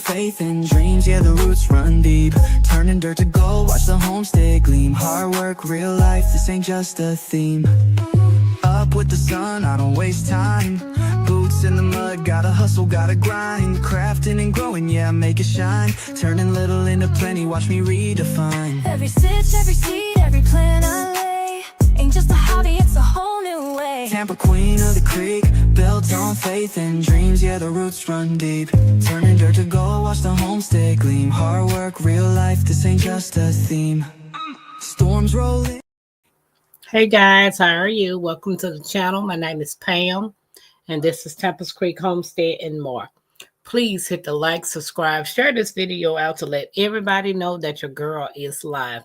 faith and dreams, yeah, the roots run deep. Turning dirt to gold, watch the homestead gleam. Hard work, real life, this ain't just a theme. Up with the sun, I don't waste time. Boots in the mud, gotta hustle, gotta grind. Crafting and growing, yeah, make it shine. Turning little into plenty, watch me redefine. Every stitch, every seed, every plan I lay ain't just a hobby, it's a whole new way. Tampa, queen of the creek, built on faith and dreams, yeah, the roots run deep. Turning dirt to gold, watch the homestead gleam. Hard work, real life, this ain't just a theme. Storms roll in. Hey guys, how are you? Welcome to the channel. My name is Pam, and this is Tempest Creek Homestead and more. Please hit the like, subscribe, share this video out to let everybody know that your girl is live.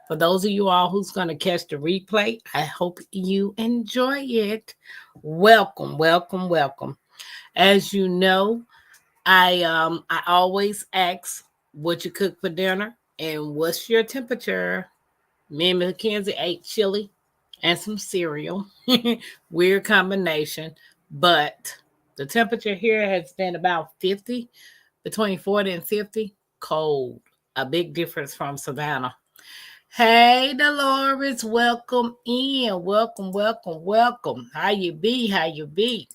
For those of you all who's going to catch the replay, I hope you enjoy it. Welcome, welcome, welcome. As you know, I always ask what you cook for dinner and what's your temperature. Me and Mackenzie ate chili and some cereal. Weird combination, but the temperature here has been about 50, between 40 and 50. Cold, a big difference from Savannah. Hey, Dolores, welcome in. Welcome, welcome, welcome. How you be? How you be?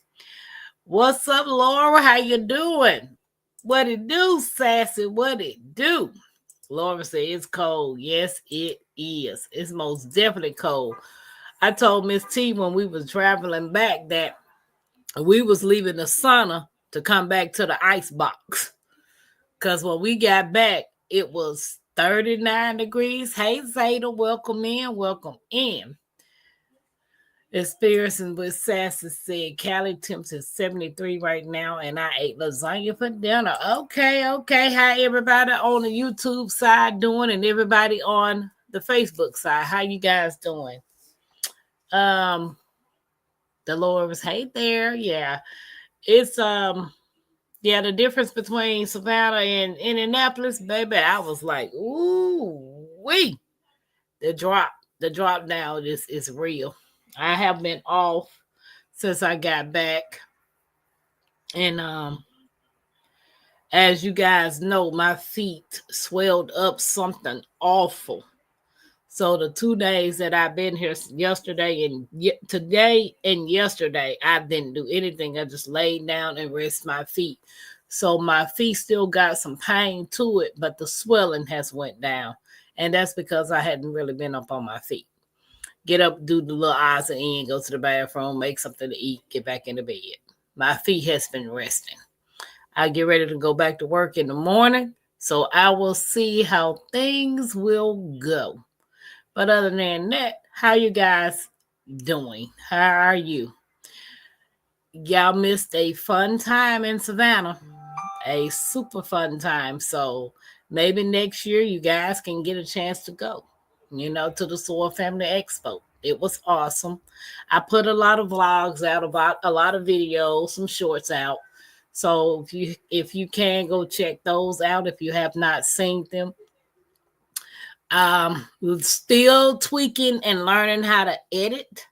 What's up, Laura? How you doing? What it do, Sassy? What it do? Laura said it's cold. Yes, it is. It's most definitely cold. I told Miss T when we was traveling back that we was leaving the sauna to come back to the ice box. Because when we got back, it was 39 degrees. Hey, Zeta, welcome in. Welcome in. Experiencing with Sassy said Cali temps is 73 right now, and I ate lasagna for dinner. Okay. How everybody on the YouTube side doing, and everybody on the Facebook side? How you guys doing? Dolores, hey there. Yeah. It's the difference between Savannah and Indianapolis, baby, I was like, ooh, wee. The drop down is real. I have been off since I got back. And as you guys know, my feet swelled up something awful. So the 2 days that I've been here, yesterday and today and yesterday, I didn't do anything. I just laid down and rest my feet. So my feet still got some pain to it, but the swelling has went down. And that's because I hadn't really been up on my feet. Get up, do the little odds and ends, go to the bathroom, make something to eat, get back in the bed. My feet has been resting. I get ready to go back to work in the morning, so I will see how things will go. But other than that, how you guys doing? How are you? Y'all missed a fun time in Savannah, a super fun time. So maybe next year you guys can get a chance to go, to the Soil Family Expo. It was awesome. I put a lot of vlogs out, about a lot of videos, some shorts out. So if you can go check those out if you have not seen them. Still tweaking and learning how to edit,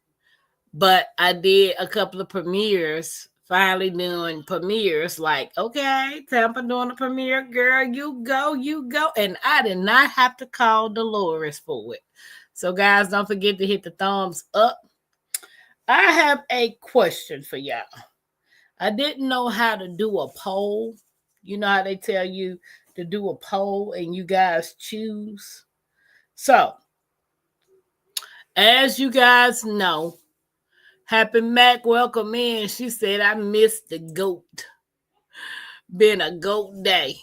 but I did a couple of premieres, finally doing premieres, like, okay, Tampa doing a premiere, girl, you go. And I did not have to call Dolores for it. So guys, don't forget to hit the thumbs up. I have a question for y'all. I didn't know how to do a poll. You know how they tell you to do a poll and you guys choose? So, as you guys know, Happy Mac, welcome in. She said, I missed the goat. Been a goat day.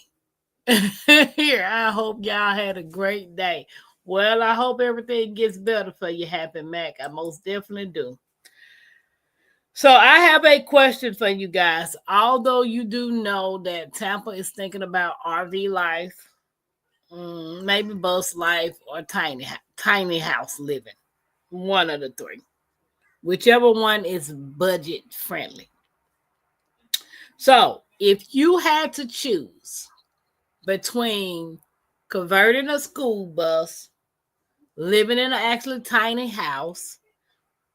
Here, I hope y'all had a great day. Well, I hope everything gets better for you, Happy Mac. I most definitely do. So I have a question for you guys. Although you do know that Tampa is thinking about RV life, maybe bus life, or tiny house living. One of the three. Whichever one is budget friendly. So if you had to choose between converting a school bus, living in an actually tiny house,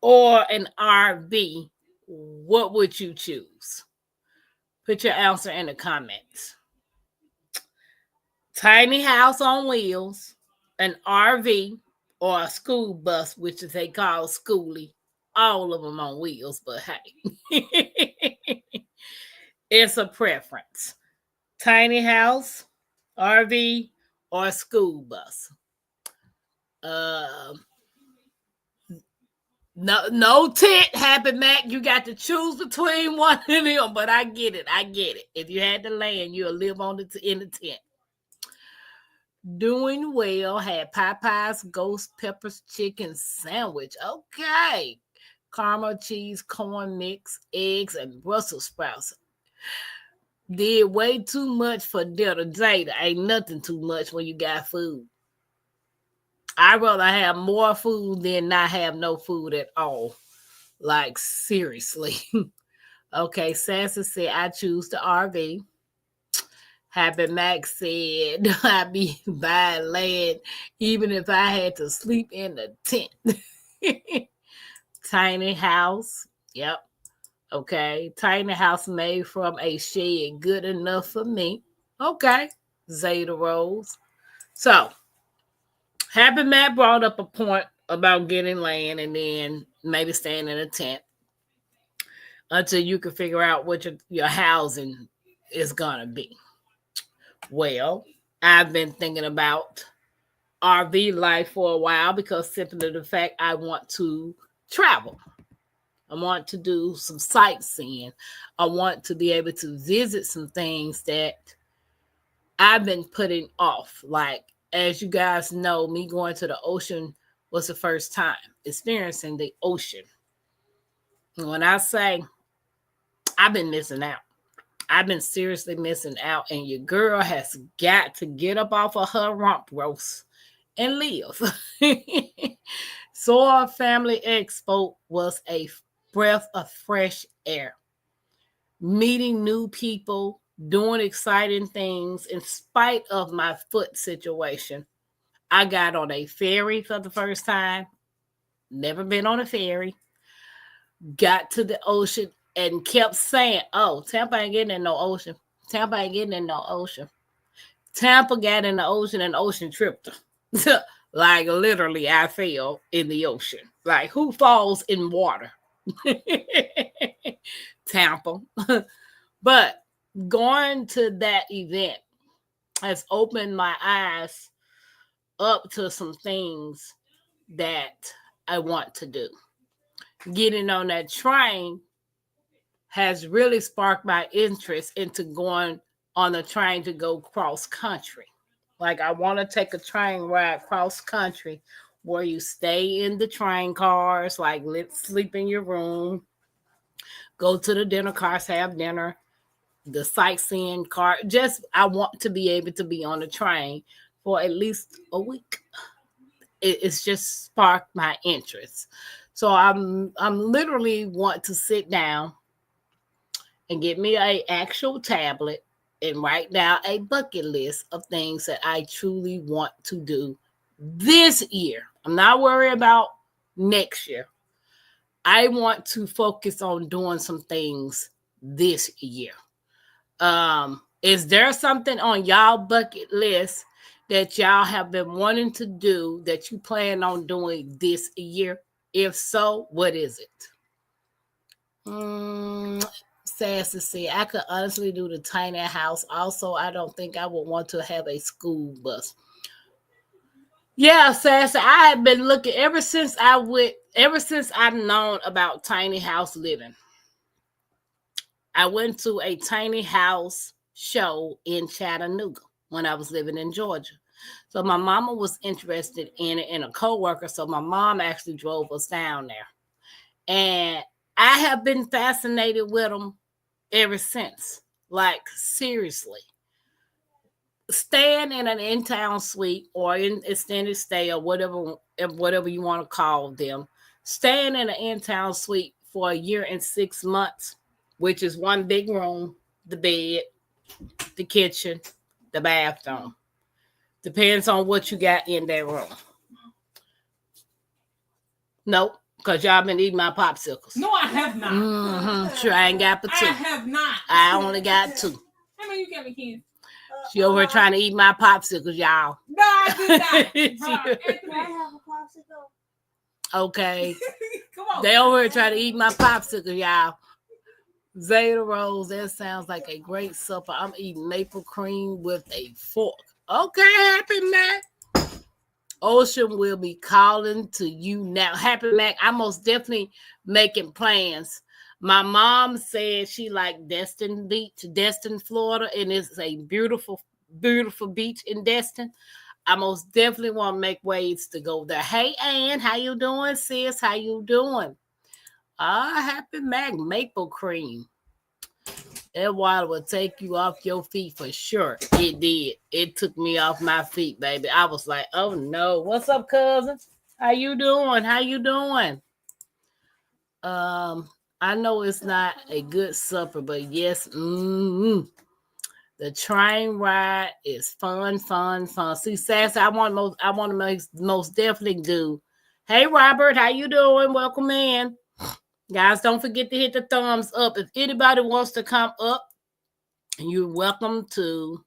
or an RV, what would you choose? Put your answer in the comments. tiny house on wheels, an RV, or a school bus, which is they call schoolie. All of them on wheels, but hey, it's a preference. Tiny house, RV, or school bus. Um, no tent, Happy Mac. You got to choose between one of them, but I get it. I get it. If you had the land, you'll live on in the tent. Doing well. Had Popeye's ghost peppers chicken sandwich. Okay. Caramel cheese, corn mix, eggs, and Brussels sprouts. Did way too much for dinner. Jada, ain't nothing too much when you got food. I'd rather have more food than not have no food at all. Like, seriously. Okay, Sassy said, I choose the RV. Happy Max said, I'd be buying land even if I had to sleep in the tent. Tiny house. Yep. Okay. Tiny house made from a shed. Good enough for me. Okay. Zeta Rose. So, Happy Matt brought up a point about getting land and then maybe staying in a tent until you can figure out what your housing is going to be. Well, I've been thinking about RV life for a while because simply the fact I want to travel. I want to do some sightseeing. I want to be able to visit some things that I've been putting off. Like, as you guys know, me going to the ocean was the first time experiencing the ocean. And when I say I've been missing out, I've been seriously missing out, and your girl has got to get up off of her rump roast and live. Soar Family Expo was a breath of fresh air. Meeting new people, doing exciting things in spite of my foot situation. I got on a ferry for the first time. Never been on a ferry. Got to the ocean and kept saying, oh, Tampa ain't getting in no ocean. Tampa ain't getting in no ocean. Tampa got in the ocean and the ocean tripped her. Like, literally, I fell in the ocean. Like, who falls in water? Tampa. But going to that event has opened my eyes up to some things that I want to do. Getting on that train has really sparked my interest into going on a train to go cross country. Like, I want to take a train ride cross country where you stay in the train cars, like sleep in your room, go to the dinner cars, have dinner, the sightseeing car. Just, I want to be able to be on the train for at least a week. It's just sparked my interest. So I'm literally want to sit down and get me a actual tablet and write down a bucket list of things that I truly want to do this year. I'm not worried about next year. I want to focus on doing some things this year. Is there something on y'all bucket list that y'all have been wanting to do that you plan on doing this year? If so, what is it? Sassy said, I could honestly do the tiny house. Also, I don't think I would want to have a school bus. Yeah, Sassy, I have been looking ever since I've known about tiny house living. I went to a tiny house show in Chattanooga when I was living in Georgia. So my mama was interested in it and a coworker. So my mom actually drove us down there. And I have been fascinated with them ever since. Like, seriously. Staying in an in-town suite or in extended stay or whatever you want to call them. Staying in an in-town suite for a year and 6 months, which is one big room, the bed, the kitchen, the bathroom. Depends on what you got in that room. Nope, because y'all been eating my popsicles. No, I have not. Sure, I ain't got but two. I have not. I only got two. How many you got me, kids? She over here trying to eat my popsicles, y'all. No, I did not. Can I have a popsicle? Okay. Come on. They over here trying to eat my popsicle, y'all. Zeta Rose, that sounds like a great supper. I'm eating maple cream with a fork. Okay, Happy Mac. Ocean will be calling to you now. Happy Mac, I'm most definitely making plans. My mom said she liked Destin Beach, Destin, Florida, and it's a beautiful, beautiful beach in Destin. I most definitely want to make ways to go there. Hey, Ann, how you doing, sis? How you doing? Happy Mac, maple cream. That water will take you off your feet for sure. It did. It took me off my feet, baby. I was like, oh no. What's up, cousin? How you doing? How you doing? I know it's not a good supper, but yes, the train ride is fun. See, Sassy, I want to most definitely do. Hey, Robert, how you doing? Welcome in. Guys, don't forget to hit the thumbs up. If anybody wants to come up, you're welcome to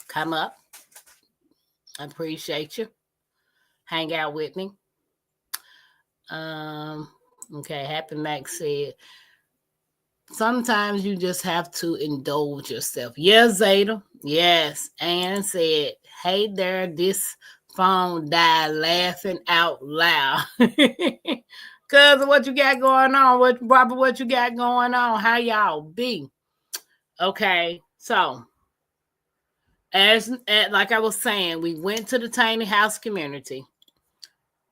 come up. I appreciate you. Hang out with me. Okay, Happy Max said, sometimes you just have to indulge yourself. Yes, Zeta. Yes. Ann said, hey there, this phone died laughing out loud. Cousin, what you got going on? What you got going on? How y'all be? Okay, so as like I was saying, we went to the tiny house community,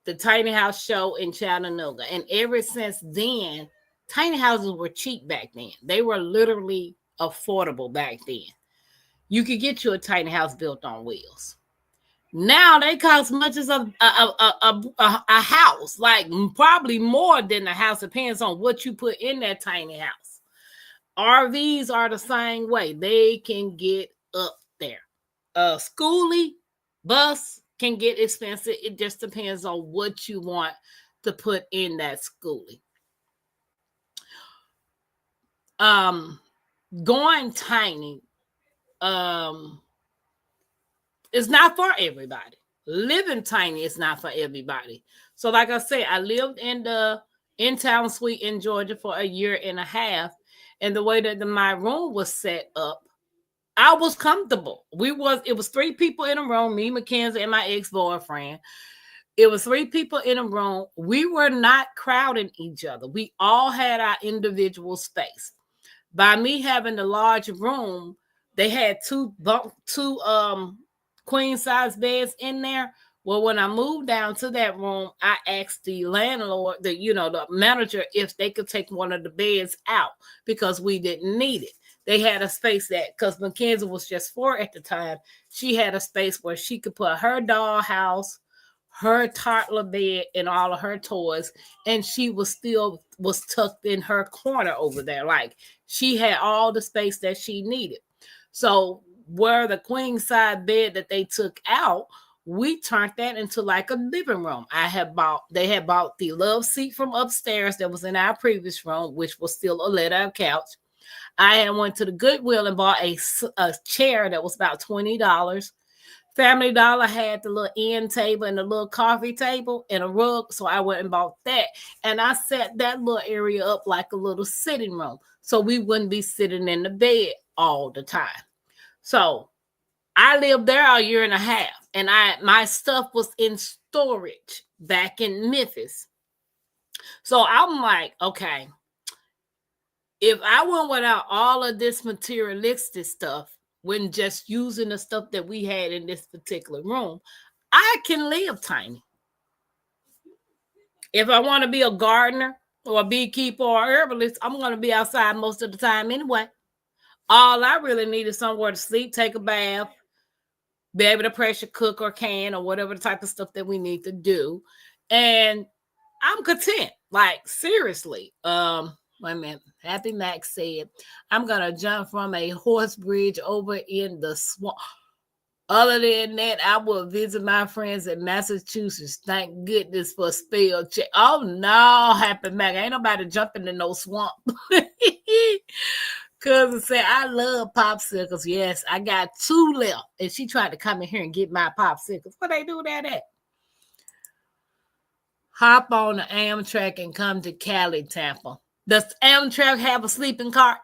the tiny house show in Chattanooga, and ever since then, tiny houses were cheap back then. They were literally affordable back then. You could get you a tiny house built on wheels. Now they cost much as a house, like probably more than a house. Depends on what you put in that tiny house. RVs are the same way. They can get up there. Schoolie bus can get expensive. It just depends on what you want to put in that schoolie. Going tiny, it's not for everybody. Living tiny is not for everybody. So like I said, I lived in the in-town suite in Georgia for a year and a half. And the way that my room was set up, I was comfortable. It was 3 people in a room, me, Mackenzie, and my ex-boyfriend. It was 3 people in a room. We were not crowding each other. We all had our individual space. By me having the large room, they had two queen size beds in there. Well, when I moved down to that room, I asked the landlord, the manager, if they could take one of the beds out because we didn't need it. They had a space because Mackenzie was just 4 at the time, she had a space where she could put her dollhouse, her toddler bed, and all of her toys, and she was tucked in her corner over there. Like, she had all the space that she needed. So where the queen side bed that they took out, we turned that into like a living room. They had bought the love seat from upstairs that was in our previous room, which was still a let-out couch. I had went to the Goodwill and bought a chair that was about $20. Family Dollar had the little end table and the little coffee table and a rug, so I went and bought that. And I set that little area up like a little sitting room, so we wouldn't be sitting in the bed all the time. So I lived there a year and a half, and my stuff was in storage back in Memphis. So I'm like, okay, if I went without all of this materialistic stuff, when just using the stuff that we had in this particular room, I can live tiny. If I want to be a gardener or a beekeeper or a herbalist, I'm going to be outside most of the time anyway. All I really need is somewhere to sleep, take a bath, be able to pressure cook or can or whatever the type of stuff that we need to do. And I'm content. Like, seriously. Wait a minute. Happy Max said, I'm going to jump from a horse bridge over in the swamp. Other than that, I will visit my friends in Massachusetts. Thank goodness for spell check. Oh, no, Happy Max. Ain't nobody jumping in no swamp. Cousin said, I love popsicles. Yes, I got 2 left. And she tried to come in here and get my popsicles. What they do that at? Hop on the Amtrak and come to Cali, Tampa. Does Amtrak have a sleeping cart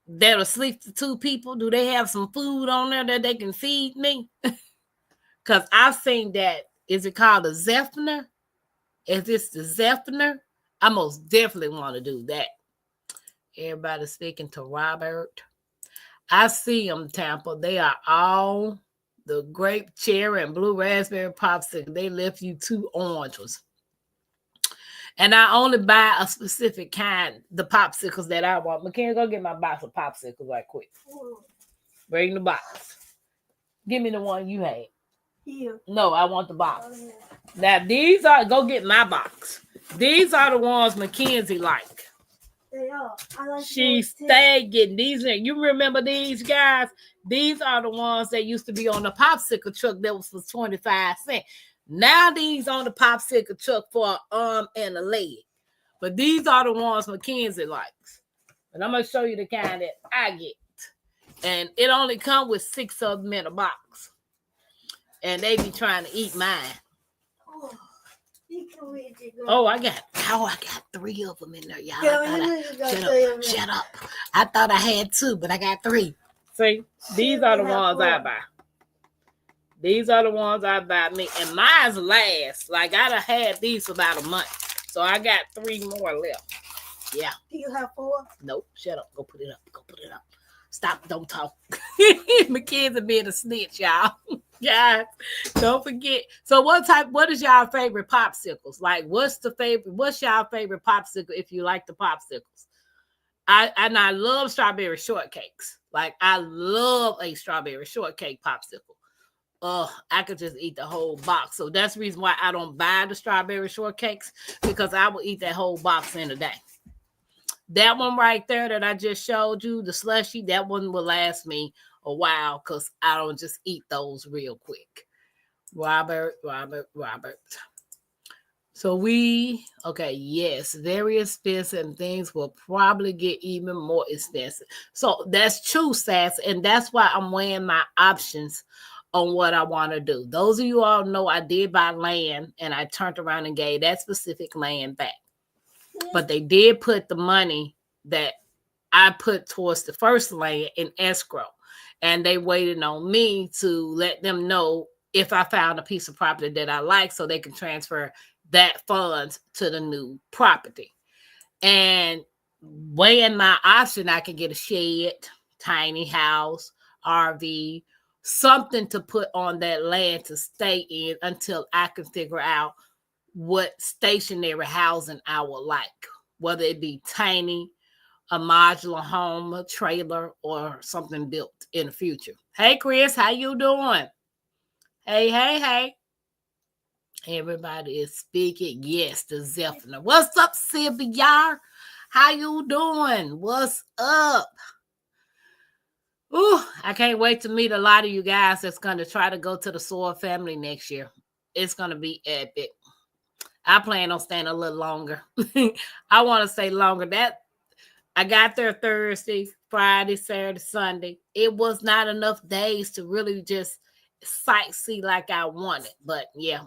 that'll sleep for 2 people? Do they have some food on there that they can feed me? Because I've seen that. Is it called a Zephyrner? Is this the Zephyrner? I most definitely want to do that. Everybody speaking to Robert. I see them, Tampa. They are all the grape, cherry, and blue raspberry popsicle. They left you 2 orange ones. And I only buy a specific kind, the popsicles that I want. McKenna, go get my box of popsicles right quick. Bring the box. Give me the one you had. Here. No, I want the box. Now, these are, go get my box. These are the ones Mackenzie like. They are. I like She those too. stayed getting these. You remember these, guys? These are the ones that used to be on the popsicle truck that was for 25 cents. Now these on the popsicle truck for an arm and a leg. But these are the ones Mackenzie likes. And I'm going to show you the kind that I get. And it only comes with 6 of them in a box. And they be trying to eat mine. Oh, I got 3 of them in there, y'all. Shut up. I thought I had 2, but I got 3. See, these are the ones I buy. These are the ones I buy me. And mine's last. Like, I done had these for about a month. So I got 3 more left. Yeah. Do you have 4? Nope. Shut up. Go put it up. Go put it up. Stop. Don't talk. McKenzie being a snitch, y'all. Guys, don't forget. So what is y'all favorite popsicles? Like, what's y'all favorite popsicle if you like the popsicles? I love strawberry shortcakes. Like, I love a strawberry shortcake popsicle. I could just eat the whole box. So that's the reason why I don't buy the strawberry shortcakes, because I will eat that whole box in a day. That one right there that I just showed you, the slushy, that one will last me a while because I don't just eat those real quick. Robert. So yes, very expensive, and things will probably get even more expensive. So that's true, Sass, and that's why I'm weighing my options on what I want to do. Those of you all know I did buy land, and I turned around and gave that specific land back. But they did put the money that I put towards the first land in escrow. And they waited on me to let them know if I found a piece of property that I like so they can transfer that funds to the new property. And weighing my option, I can get a shed, tiny house, RV, something to put on that land to stay in until I can figure out what stationary housing I would like, whether it be tiny, a modular home, a trailer, or something built in the future. Hey, Chris, how you doing? Hey. Everybody is speaking. Yes, the Zephyrner. What's up, Sylvia? How you doing? What's up? Ooh, I can't wait to meet a lot of you guys that's going to try to go to the Soar family next year. It's going to be epic. I plan on staying a little longer. I want to stay longer. That I got there Thursday, Friday, Saturday, Sunday. It was not enough days to really just sightsee like I wanted. But yeah.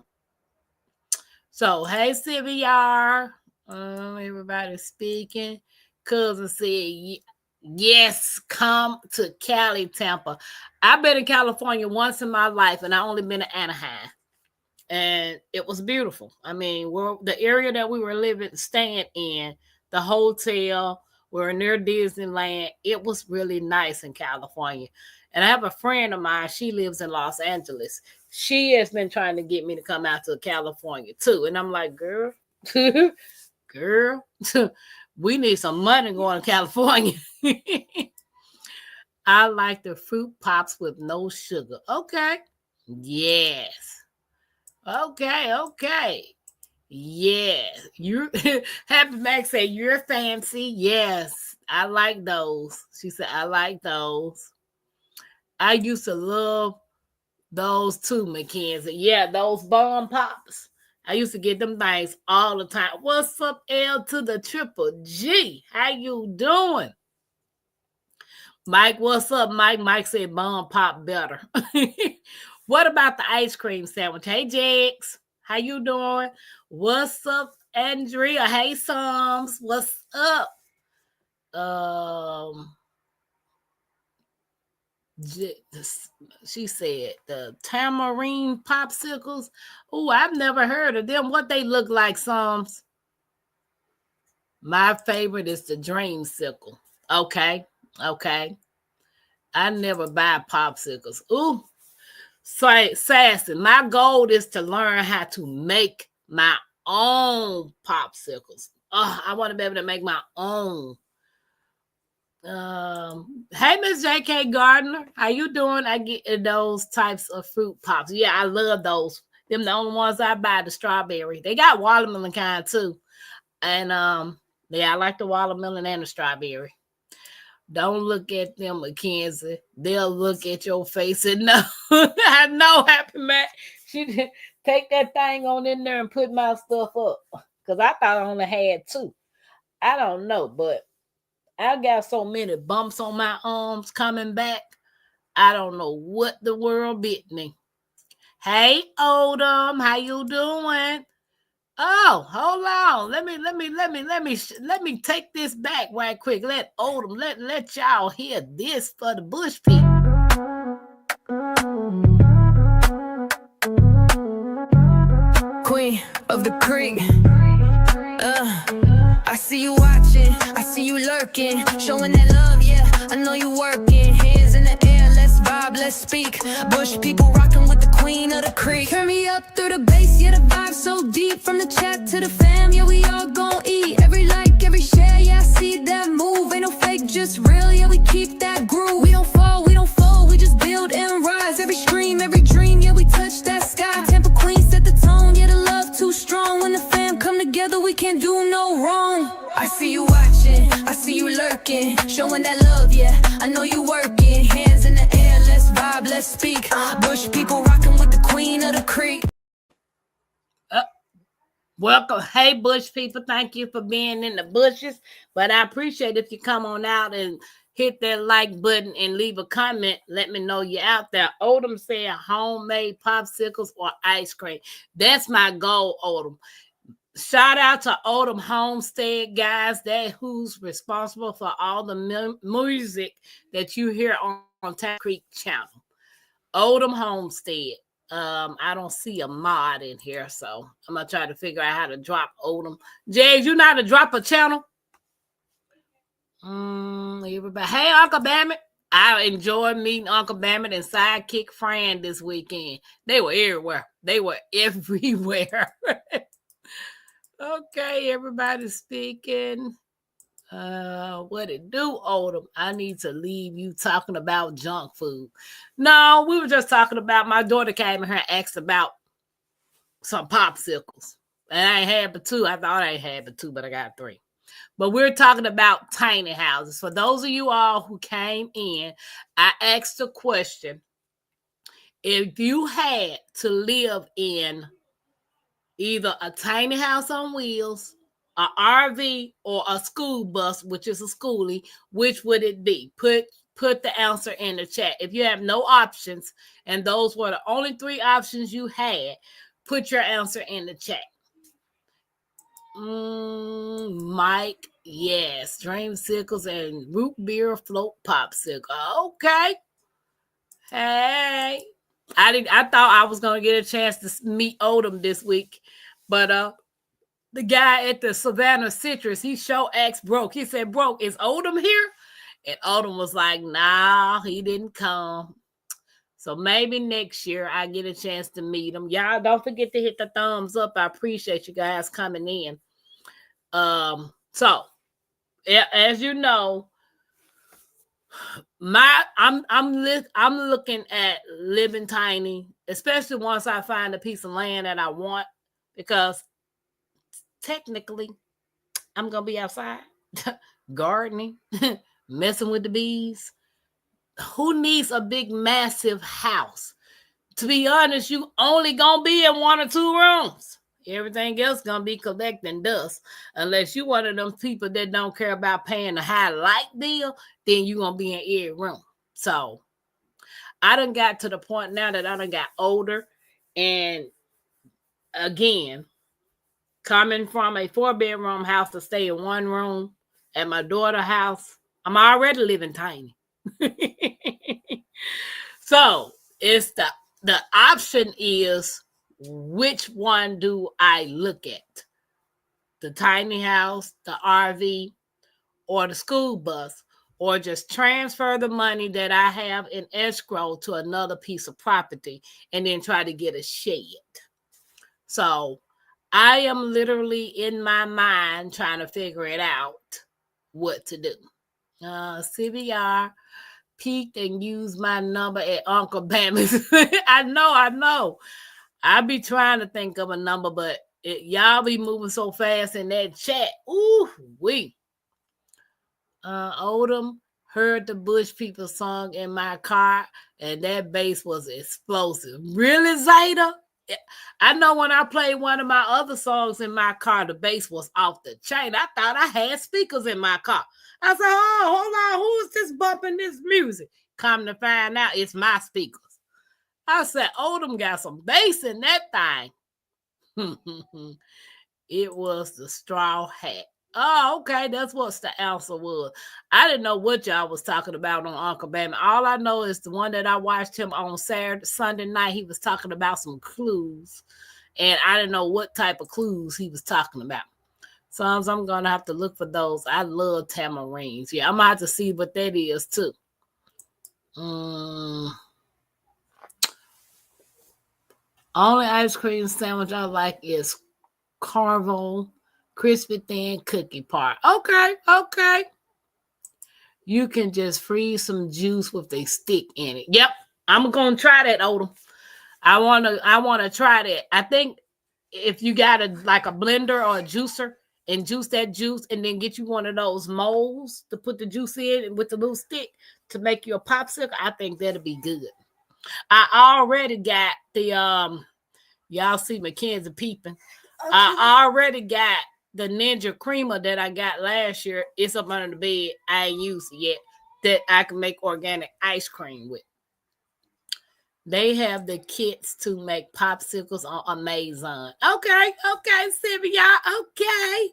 So hey, Sylvia. Everybody speaking. Cousin said, yes, come to Cali, Tampa. I've been in California once in my life, and I only been to Anaheim. And it was beautiful. I mean, the area that we were staying in, the hotel, we're near Disneyland. It was really nice in California. And I have a friend of mine. She lives in Los Angeles. She has been trying to get me to come out to California too. And I'm like, girl, we need some money going to California. I like the fruit pops with no sugar. Okay. Yes. Okay. Yeah. You Happy Max said you're fancy. Yes. I like those. She said, I like those. I used to love those too, Mackenzie. Yeah, those bomb pops. I used to get them things all the time. What's up, L to the triple G? How you doing? Mike, what's up, Mike? Mike said bomb pop better. What about the ice cream sandwich? Hey, Jax, how you doing? What's up, Andrea? Hey, Psalms, what's up? She said the tamarind popsicles. Oh, I've never heard of them. What they look like, Psalms? My favorite is the dreamsicle. Okay. I never buy popsicles. Ooh, sassy. My goal is to learn how to make my own popsicles. Oh, I want to be able to make my own. Hey, Miss J.K. Gardner, how you doing? I get those types of fruit pops. Yeah, I love those. Them the only ones I buy. The strawberry. They got watermelon kind too, and yeah, I like the watermelon and the strawberry. Don't look at them, Mackenzie. They'll look at your face and know. I know, Happy Matt. She did take that thing on in there and put my stuff up because I thought I only had 2. I don't know, but I got so many bumps on my arms coming back. I don't know what the world bit me. Hey, Odom, how you doing? Oh, hold on. Let me take this back right quick. Let Odom, let y'all hear this for the bush people. Queen of the creek. I see you watching, I see you lurking, showing that love, yeah, I know you working. Hands in the air, let's vibe, let's speak. Bush people rocking with the queen of the creek. Turn me up through the bass, yeah, the vibe so deep. From the chat to the fam, yeah, we all gon' eat. Every like, every share, yeah, I see that move. Ain't no fake, just real, yeah, we keep that groove. We don't fall, we just build and rise. Every stream, every dream, yeah, we touch that sky. Tampa Queen set the tone, yeah, the love too strong. When the fam come together, we can't do no wrong. I see you watching, I see you lurking, showing that love, yeah, I know you working. Hands in the air, let's vibe, let's speak. Bush people rocking with the queen of the creek. Welcome. Hey, bush people, thank you for being in the bushes, but I appreciate if you come on out and hit that like button and leave a comment. Let me know you're out there. Odom said homemade popsicles or ice cream. That's my goal, Odom. Shout out to Odom Homestead, guys. That who's responsible for all the music that you hear on Tap Creek channel. Odom Homestead. I don't see a mod in here, so I'm gonna try to figure out how to drop Odom. Jay, you know how to drop a channel? Everybody. Hey, Uncle Bammett. I enjoyed meeting Uncle Bammett and Sidekick Fran this weekend. They were everywhere. Okay, everybody's speaking. What it do, Odom? I need to leave you talking about junk food. No, we were just talking about my daughter came in here and asked about some popsicles. And I ain't had but 2. I thought I ain't had but 2, but I got 3. But we're talking about tiny houses. For those of you all who came in, I asked a question. If you had to live in either a tiny house on wheels, an RV, or a school bus, which is a schoolie, which would it be? Put the answer in the chat. If you have no options, and those were the only 3 options you had, put your answer in the chat. Mike, yes, dreamsicles and root beer float popsicle. Okay. Hey, I thought I was gonna get a chance to meet Odom this week, but the guy at the Savannah Citrus, he asked Broke. He said, Broke, is Odom here? And Odom was like, nah, he didn't come. So maybe next year I get a chance to meet him. Y'all don't forget to hit the thumbs up. I appreciate you guys coming in. So as you know, I'm looking at living tiny, especially once I find a piece of land that I want, because technically I'm gonna be outside gardening, messing with the bees. Who needs a big massive house? To be honest, you only gonna be in 1 or 2 rooms. Everything else gonna be collecting dust. Unless you one of them people that don't care about paying the high light bill, then you gonna be in every room. So I done got to the point now that I done got older. And again, coming from a 4-bedroom house to stay in one room at my daughter's house, I'm already living tiny. So it's the option is, which one do I look at? The tiny house, the RV, or the school bus, or just transfer the money that I have in escrow to another piece of property and then try to get a shed. So I am literally in my mind trying to figure it out what to do. CBR peaked and used my number at Uncle Bama's. I know. I be trying to think of a number, but y'all be moving so fast in that chat. Ooh, wee. Odom heard the Bush People song in my car, and that bass was explosive. Really, Zeta? I know when I played one of my other songs in my car, the bass was off the chain. I thought I had speakers in my car. I said, oh, hold on, who is this bumping this music? Come to find out, it's my speakers. I said, Odom got some bass in that thing. It was the straw hat. Oh, okay, that's what the answer was. I didn't know what y'all was talking about on Uncle Bama. All I know is the one that I watched him on Sunday night, he was talking about some clues. And I didn't know what type of clues he was talking about. So I'm going to have to look for those. I love tamarines. Yeah, I'm going to have to see what that is too. Only ice cream sandwich I like is Carvel crispy thin cookie part. Okay. You can just freeze some juice with a stick in it. Yep, I'm gonna try that, Odom. I wanna try that. I think if you got a blender or a juicer and juice that juice, and then get you one of those molds to put the juice in with the little stick to make you a popsicle, I think that'll be good. I already got the y'all see Mackenzie peeping. Okay. I already got the Ninja Creamer that I got last year. It's up under the bed. I ain't used it yet. That I can make organic ice cream with. They have the kits to make popsicles on Amazon. Okay, Sylvia. Okay.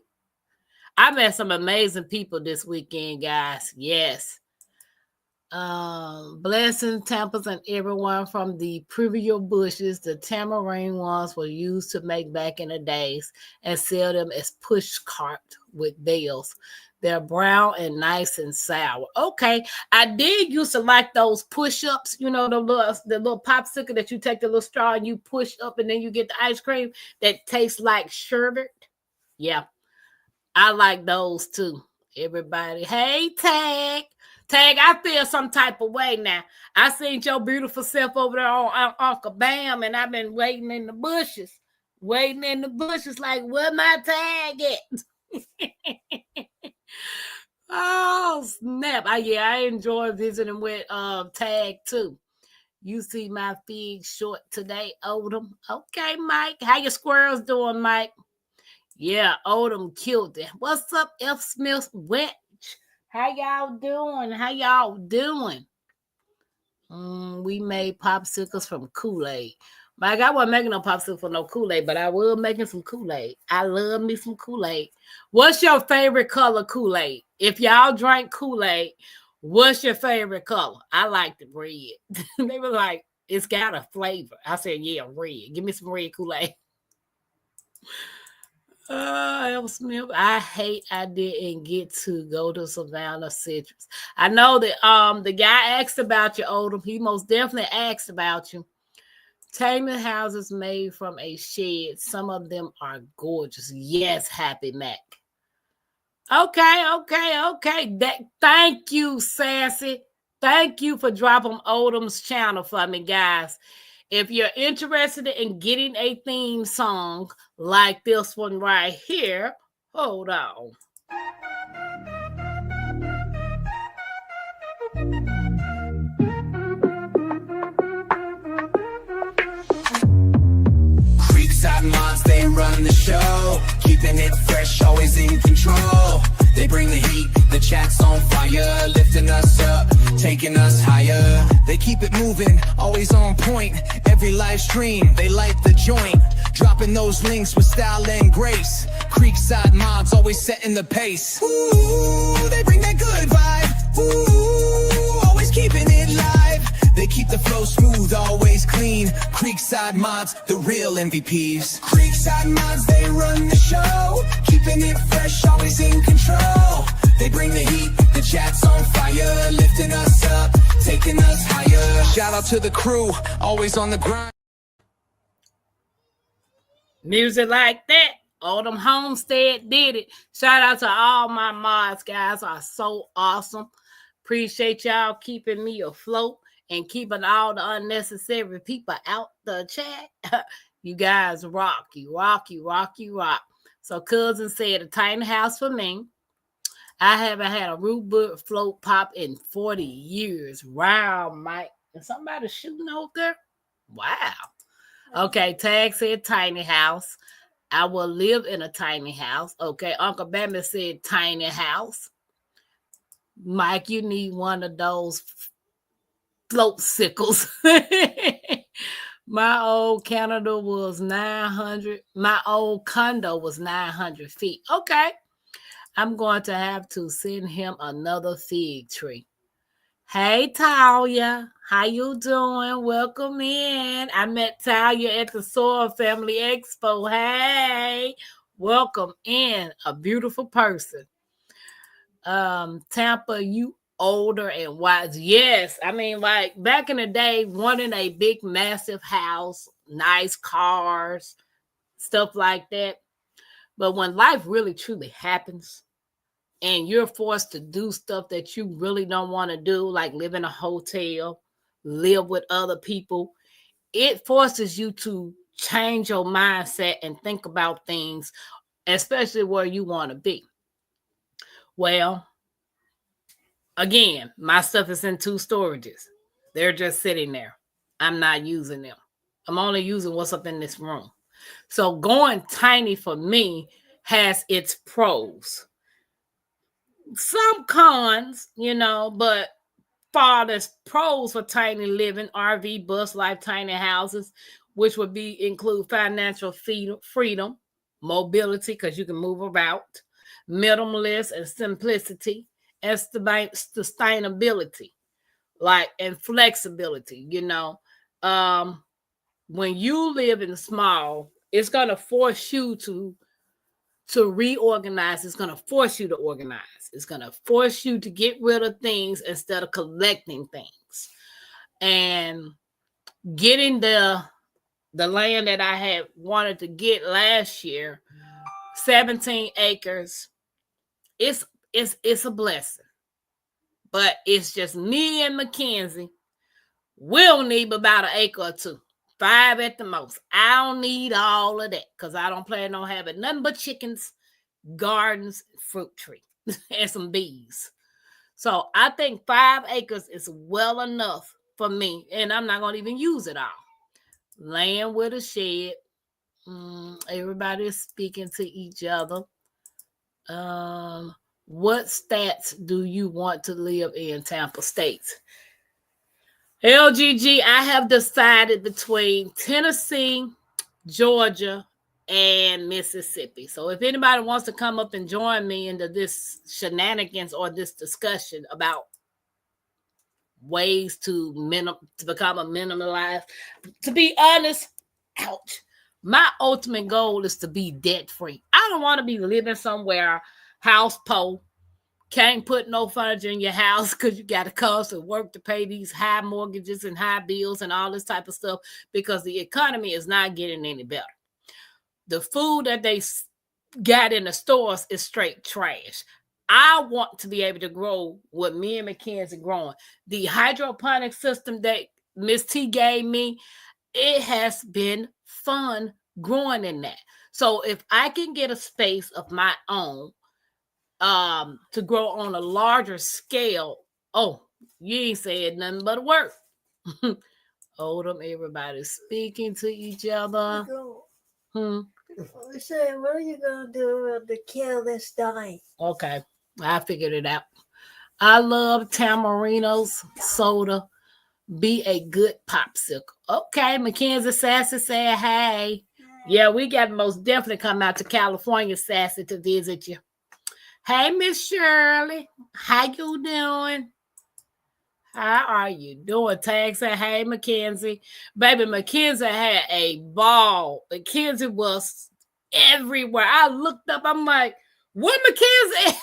I met some amazing people this weekend, guys. Yes. Blessings, Tampers, and everyone from the previous bushes. The tamarine ones were used to make back in the days and sell them as push cart with bells. They're brown and nice and sour. Okay, I did used to like those push-ups. You know, the little popsicle that you take the little straw and you push up and then you get the ice cream that tastes like sherbet. Yeah, I like those too. Everybody, hey, Tag, I feel some type of way now. I seen your beautiful self over there on Uncle Bam, and I've been waiting in the bushes like, where my Tag at? Oh, snap. I enjoy visiting with Tag, too. You see my fig short today, Odom. Okay, Mike. How your squirrels doing, Mike? Yeah, Odom killed it. What's up, F. Smith Wench? How y'all doing? We made popsicles from Kool-Aid. Mike, I wasn't making no popsicle for no Kool-Aid, but I was making some Kool-Aid. I love me some Kool-Aid. What's your favorite color Kool-Aid? If y'all drank Kool-Aid, what's your favorite color? I like the red. They were like, it's got a flavor. I said, yeah, red. Give me some red Kool-Aid. Smith, I hate I didn't get to go to Savannah Citrus. I know that the guy asked about you, Odom. He most definitely asked about you. Taming houses made from a shed. Some of them are gorgeous. Yes, Happy Mac. Okay. Thank you, Sassy. Thank you for dropping Odom's channel for me, guys. If you're interested in getting a theme song like this one right here, hold on. Creeks Creekside mods, they run the show, keeping it fresh, always in control. They bring the heat, the chat's on fire, lifting us up, taking us higher. They keep it moving, always on point. Every live stream, they light the joint, dropping those links with style and grace. Creekside mods, always setting the pace. Ooh, they bring that good vibe. Ooh, always keeping it live. They keep the flow smooth, always clean. Creekside mods, the real MVPs. Creekside mods, they run the show, keeping it fresh, always in control. They bring the heat, the chat's on fire, lifting us up, taking us higher. Shout out to the crew, always on the grind. Music like that. Oldham Homestead did it. Shout out to all my mods, guys. Are so awesome. Appreciate y'all keeping me afloat and keeping all the unnecessary people out the chat. You guys rock. You rock, you rock, you rock. So cousin said a tiny house for me. I haven't had a root book float pop in 40 years. Wow, Mike. Is somebody shooting out there? Wow. Okay, Tag said tiny house. I will live in a tiny house. Okay, Uncle Bambi said tiny house. Mike, you need one of those float sickles. My old Canada was 900. My old condo was 900 feet. Okay, I'm going to have to send him another fig tree. Hey, Talia. How you doing? Welcome in. I met Talia at the Soil Family Expo. Hey, welcome in. A beautiful person. Tampa, you older and wise. Yes. I mean, like back in the day, wanting a big, massive house, nice cars, stuff like that. But when life really, truly happens, and you're forced to do stuff that you really don't want to do, like live in a hotel, live with other people, it forces you to change your mindset and think about things, especially where you want to be. Well, again, my stuff is in 2 storages. They're just sitting there. I'm not using them. I'm only using what's up in this room. So going tiny for me has its pros. Some cons, but far there's pros for tiny living, RV, bus life, tiny houses, which would include financial freedom, mobility, because you can move about, minimalist and simplicity, and sustainability, and flexibility. When you live in small, it's gonna force you to reorganize. It's going to force you to organize. It's going to force you to get rid of things instead of collecting things. And getting the land that I had wanted to get last year, 17 acres, it's a blessing. But it's just me and Mackenzie. We'll need about an acre or 2. 5 at the most. I don't need all of that because I don't plan on having nothing but chickens, gardens, fruit tree, and some bees. So I think 5 acres is well enough for me, and I'm not going to even use it all. Land with a shed. Everybody is speaking to each other. What stats do you want to live in Tampa State? LGG, I have decided between Tennessee, Georgia, and Mississippi. So if anybody wants to come up and join me into this shenanigans or this discussion about ways to become a minimalized, to be honest, my ultimate goal is to be debt free. I don't want to be living somewhere house poor. Can't put no furniture in your house because you got to come to work to pay these high mortgages and high bills and all this type of stuff because the economy is not getting any better. The food that they got in the stores is straight trash. I want to be able to grow what me and Mackenzie growing. The hydroponic system that Miss T gave me, it has been fun growing in that. So if I can get a space of my own, to grow on a larger scale. Oh, you ain't said nothing but a word. Oldham, everybody's speaking to each other. So what are you gonna do with the kid that's dying? Okay, I figured it out. I love Tamarino's soda. Be a good popsicle. Okay, Mackenzie Sassy said, hey. Yeah, we got to most definitely come out to California, Sassy, to visit you. Hey, Miss Shirley. How you doing? How are you doing? Tag said, hey, Mackenzie. Baby, Mackenzie had a ball. Mackenzie was everywhere. I looked up. I'm like, what Mackenzie?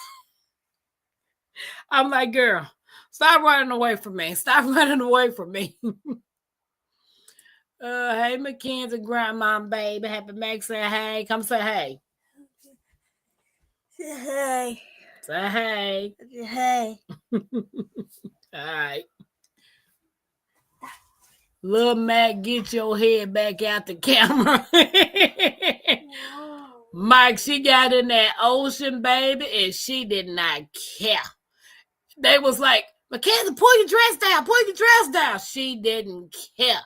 I'm like, girl, stop running away from me. Stop running away from me. Hey, Mackenzie, grandma, baby. Happy Mac say hey. Come say hey. Hey, Say hey. hey. All right. Little Mac, get your head back out the camera. Mike, she got in that ocean, baby, and she did not care. They was like, Mackenzie, pull your dress down. Pull your dress down. She didn't care.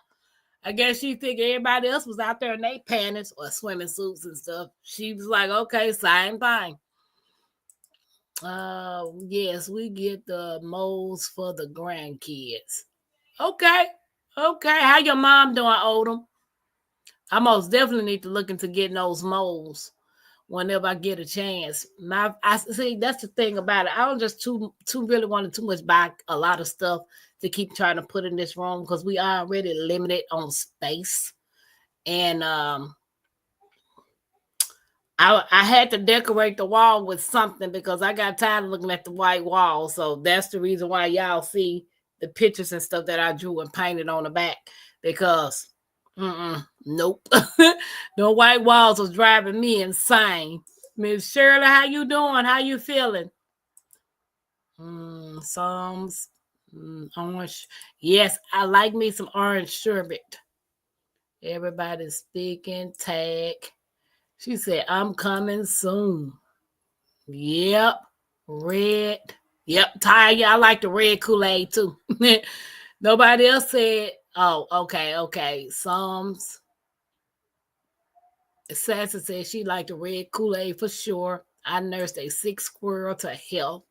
I guess she figured everybody else was out there in their panties or swimming suits and stuff. She was like, okay, same thing. Yes, we get the moles for the grandkids. Okay. Okay. How your mom doing, Odom? I most definitely need to look into getting those moles whenever I get a chance. I see that's the thing about it. I don't just too really want to too much buy a lot of stuff to keep trying to put in this room because we are already limited on space. And I had to decorate the wall with something because I got tired of looking at the white wall. So that's the reason why y'all see the pictures and stuff that I drew and painted on the back because nope. The white walls was driving me insane. Miss Shirley, how you doing? How you feeling? Some orange. Yes, I like me some orange sherbet. Everybody's speaking. Tag. She said, I'm coming soon. Yep. Red. Yep. Ty, I like the red Kool-Aid too. Nobody else said, oh, okay. Psalms. Sassy said she liked the red Kool-Aid for sure. I nursed a sick squirrel to health.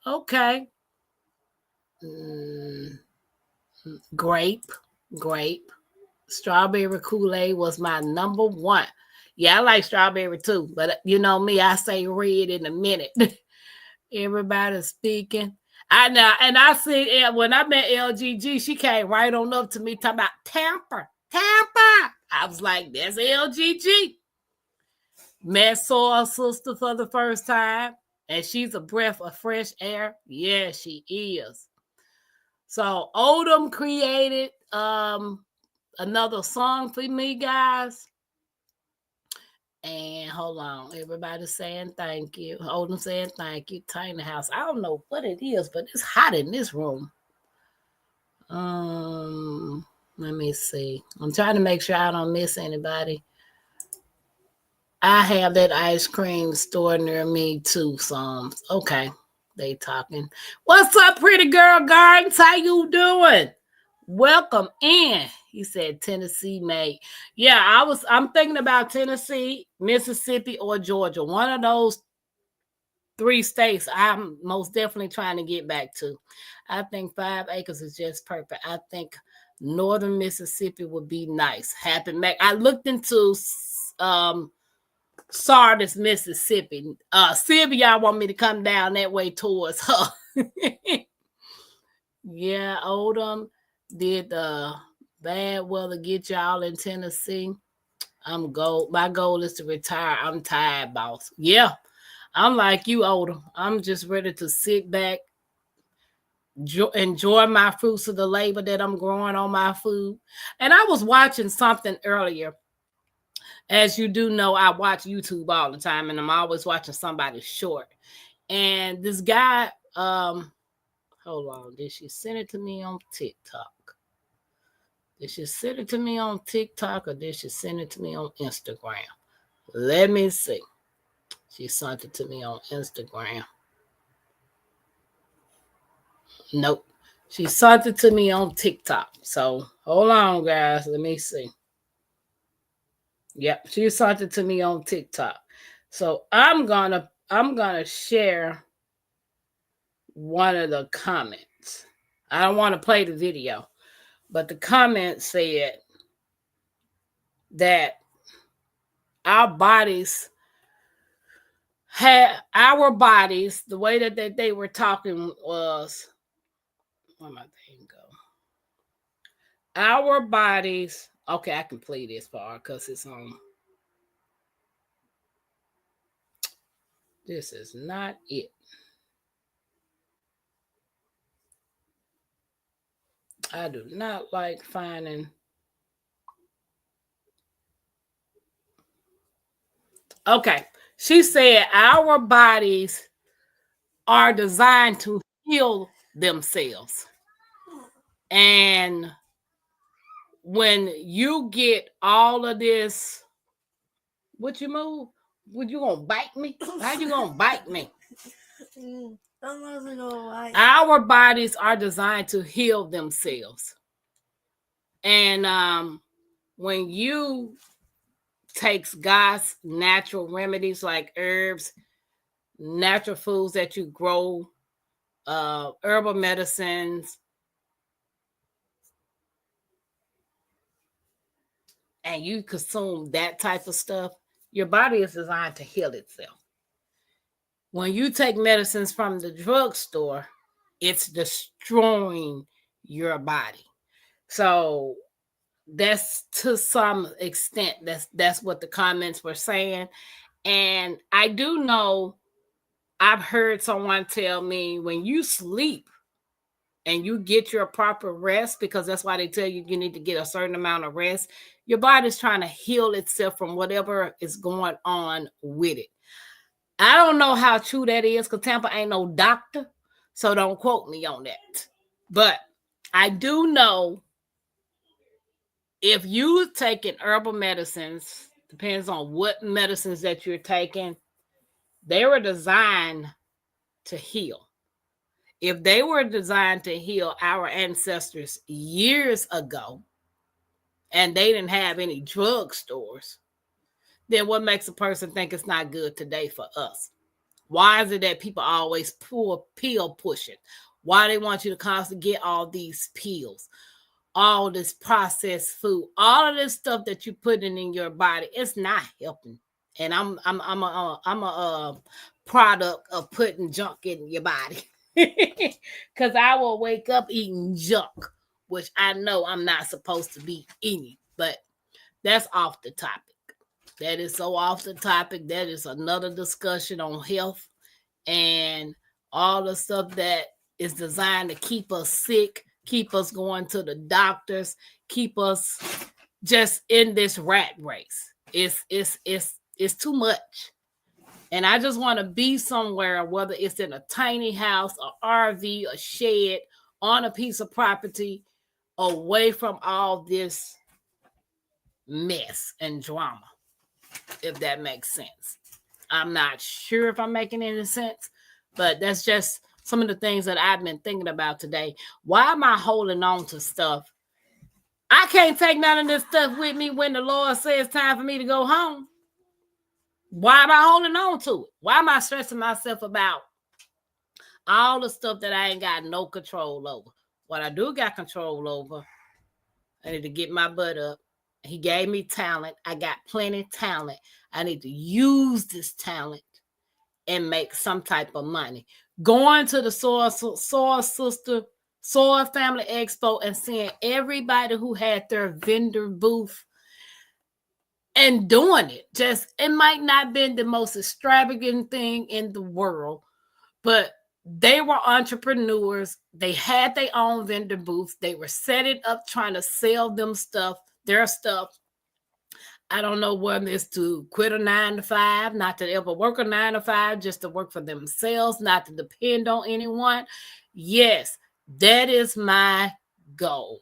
Okay. Grape. Strawberry Kool-Aid was my number one. Yeah, I like strawberry too, but you know me, I say red in a minute. Everybody's speaking. I know, and I see when I met LGG, she came right on up to me talking about Tampa. I was like, that's LGG. Met saw her sister for the first time, and she's a breath of fresh air. Yeah, she is. So Odom created another song for me, guys. And hold on, everybody's saying thank you. Odom saying thank you. Tiny house. I don't know what it is, but it's hot in this room. Let me see. I'm trying to make sure I don't miss anybody. I have that ice cream store near me too. Some okay. They talking. What's up, pretty girl gardens? How you doing? Welcome in. He said Tennessee made. Yeah, I'm thinking about Tennessee, Mississippi, or Georgia. One of those 3 states I'm most definitely trying to get back to. I think 5 acres is just perfect. I think northern Mississippi would be nice. Happy Mac. I looked into Sardis, Mississippi. See if y'all want me to come down that way towards her. Yeah, Odom. Did the bad weather get y'all in Tennessee? My goal is to retire. I'm tired, boss. Yeah, I'm like you, Odom. I'm just ready to sit back, enjoy my fruits of the labor that I'm growing on my food. And I was watching something earlier. As you do know, I watch YouTube all the time, and I'm always watching somebody short. And this guy, hold on, did she send it to me on TikTok? Did she send it to me on TikTok or did she send it to me on Instagram? Let me see. She sent it to me on Instagram. Nope. She sent it to me on TikTok. So hold on, guys. Let me see. Yep, she sent it to me on TikTok. So I'm gonna share one of the comments. I don't want to play the video, but the comment said that our bodies the way that they were talking was, where my thing go? Our bodies, okay, I can play this part because it's on. This is not it. I do not like finding. Okay. She said our bodies are designed to heal themselves. And when you get all of this, what you move? Would you gonna bite me? How you gonna bite me? I'm not gonna lie. Our bodies are designed to heal themselves. And when you take God's natural remedies like herbs, natural foods that you grow, herbal medicines, and you consume that type of stuff, your body is designed to heal itself. When you take medicines from the drugstore, it's destroying your body. So that's to some extent, that's what the comments were saying. And I do know, I've heard someone tell me, when you sleep and you get your proper rest, because that's why they tell you you need to get a certain amount of rest, your body's trying to heal itself from whatever is going on with it. I don't know how true that is because Tampa ain't no doctor, so don't quote me on that. But I do know, if you taking herbal medicines, depends on what medicines that you're taking, they were designed to heal. If they were designed to heal our ancestors years ago, and they didn't have any drugstores, then what makes a person think it's not good today for us? Why is it that people always pull pill pushing? Why they want you to constantly get all these pills, all this processed food, all of this stuff that you're putting in your body? It's not helping. And I'm a product of putting junk in your body, because I will wake up eating junk, which I know I'm not supposed to be eating. But that's off the topic. That is so off the topic. That is another discussion on health and all the stuff that is designed to keep us sick, keep us going to the doctors, keep us just in this rat race. It's too much. And I just want to be somewhere, whether it's in a tiny house, a RV, a shed, on a piece of property, away from all this mess and drama, if that makes sense. I'm not sure if I'm making any sense, but that's just some of the things that I've been thinking about today. Why am I holding on to stuff? I can't take none of this stuff with me when the Lord says it's time for me to go home. Why am I holding on to it? Why am I stressing myself about all the stuff that I ain't got no control over? What I do got control over, I need to get my butt up. He gave me talent. I got plenty of talent. I need to use this talent and make some type of money. Going to the Soil Family Expo and seeing everybody who had their vendor booth and doing it. Just, it might not have been the most extravagant thing in the world, but they were entrepreneurs. They had their own vendor booths. They were setting up, trying to sell them stuff, their stuff. I don't know whether it's to quit a 9-to-5, not to ever work a 9-to-5, just to work for themselves, not to depend on anyone. Yes, that is my goal,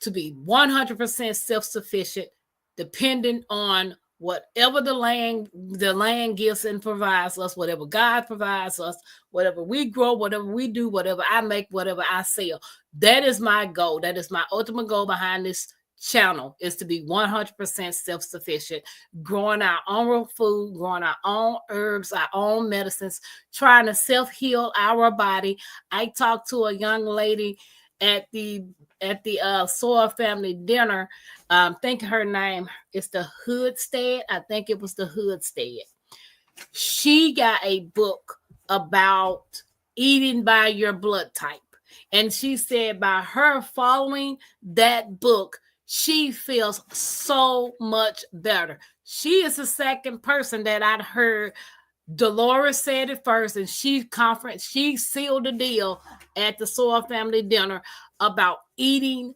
to be 100% self-sufficient, dependent on whatever the land gives and provides us, whatever God provides us, whatever we grow, whatever we do, whatever I make, whatever I sell. That is my goal. That is my ultimate goal behind this channel is to be 100% self-sufficient, growing our own food, growing our own herbs, our own medicines, trying to self-heal our body. I talked to a young lady at the Soil family dinner. I think her name is the Hoodstead. I think it was the Hoodstead. She got a book about eating by your blood type. And she said by her following that book, she feels so much better. She is the second person that I'd heard. Dolores said it first, and she sealed the deal at the Soil family dinner about eating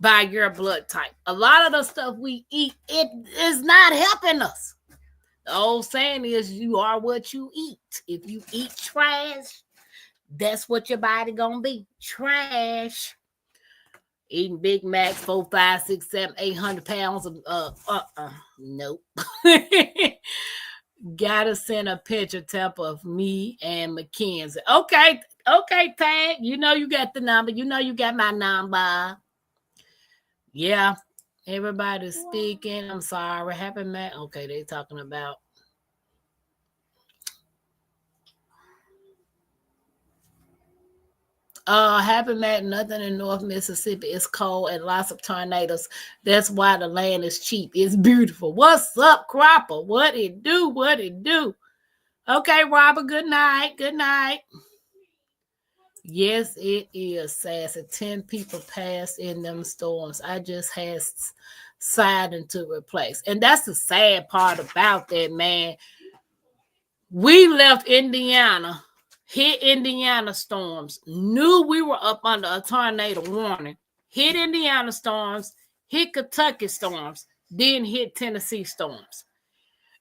by your blood type. A lot of the stuff we eat, it is not helping us. The old saying is, you are what you eat. If you eat trash, that's what your body gonna be. Trash. Eating Big Macs, 4, 5, 6, 7, 800 pounds of nope. Gotta send a picture tap of me and Mackenzie. Okay, Tag. You know you got the number. You know you got my number. Yeah. Everybody's speaking. I'm sorry. Happy Mac. Okay, they talking about. Happy Mac, nothing in North Mississippi. It's cold and lots of tornadoes. That's why the land is cheap. It's beautiful. What's up, Cropper? What it do? What it do? Okay, Robert, good night. Good night. Yes, it is, Sassy. 10 people passed in them storms. I just had siding to replace. And that's the sad part about that, man. We left Indiana, hit Indiana storms, knew we were up under a tornado warning, hit Indiana storms, hit Kentucky storms, then hit Tennessee storms.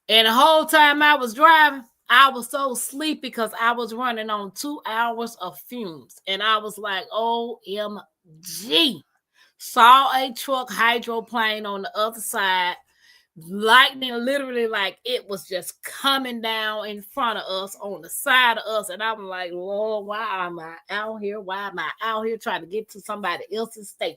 And the whole time I was driving, I was so sleepy because I was running on 2 hours of fumes. And I was like, OMG. Saw a truck hydroplane on the other side. Lightning literally like it was just coming down in front of us, on the side of us. And I'm like, Lord, why am I out here? Why am I out here trying to get to somebody else's state?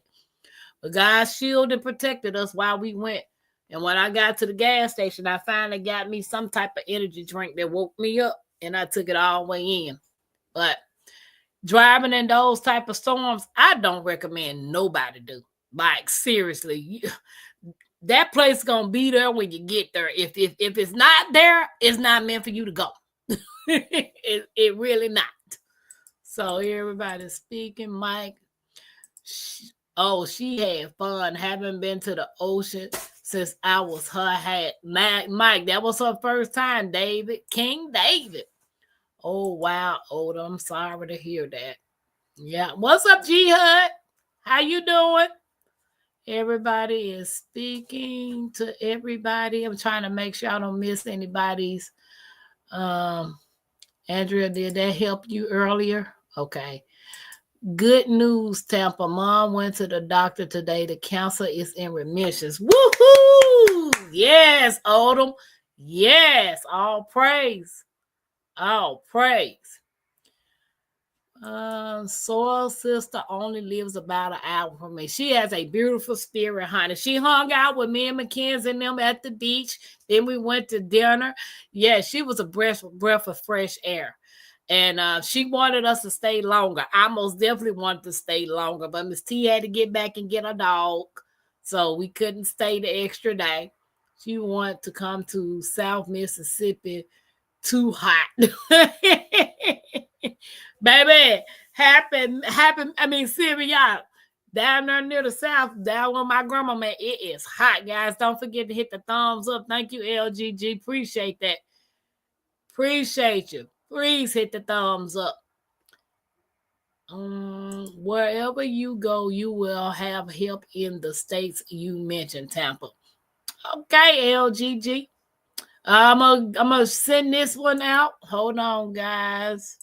But God shielded and protected us while we went. And when I got to the gas station, I finally got me some type of energy drink that woke me up, and I took it all the way in. But driving in those type of storms, I don't recommend nobody do. Like, seriously, that place is going to be there when you get there. If it's not there, it's not meant for you to go. it really not. So everybody's speaking. Mike, she had fun. Haven't been to the ocean since I was her hat. Mike, that was her first time, David. King David. Oh, wow, Oda. I'm sorry to hear that. Yeah. What's up, G-Hud? How you doing? Everybody is speaking to everybody. I'm trying to make sure I don't miss anybody's. Andrea, did that help you earlier? Okay. Good news, Tampa. Mom went to the doctor today. The cancer is in remissions. Woohoo! Yes, Odom. Yes, all praise. All praise. Soil sister only lives about an hour from me. She has a beautiful spirit, honey. She hung out with me and Mackenzie and them at the beach. Then we went to dinner. Yeah, she was a breath of fresh air. And she wanted us to stay longer. I most definitely wanted to stay longer, but Miss T had to get back and get a dog, so we couldn't stay the extra day. She wanted to come to South Mississippi. Too hot. Baby, Syria, down there near the South, down where my grandma man, it is hot, guys. Don't forget to hit the thumbs up. Thank you, LGG. Appreciate that. Appreciate you. Please hit the thumbs up. Wherever you go, you will have help in the states you mentioned, Tampa. Okay, LGG. I'm gonna send this one out. Hold on, guys.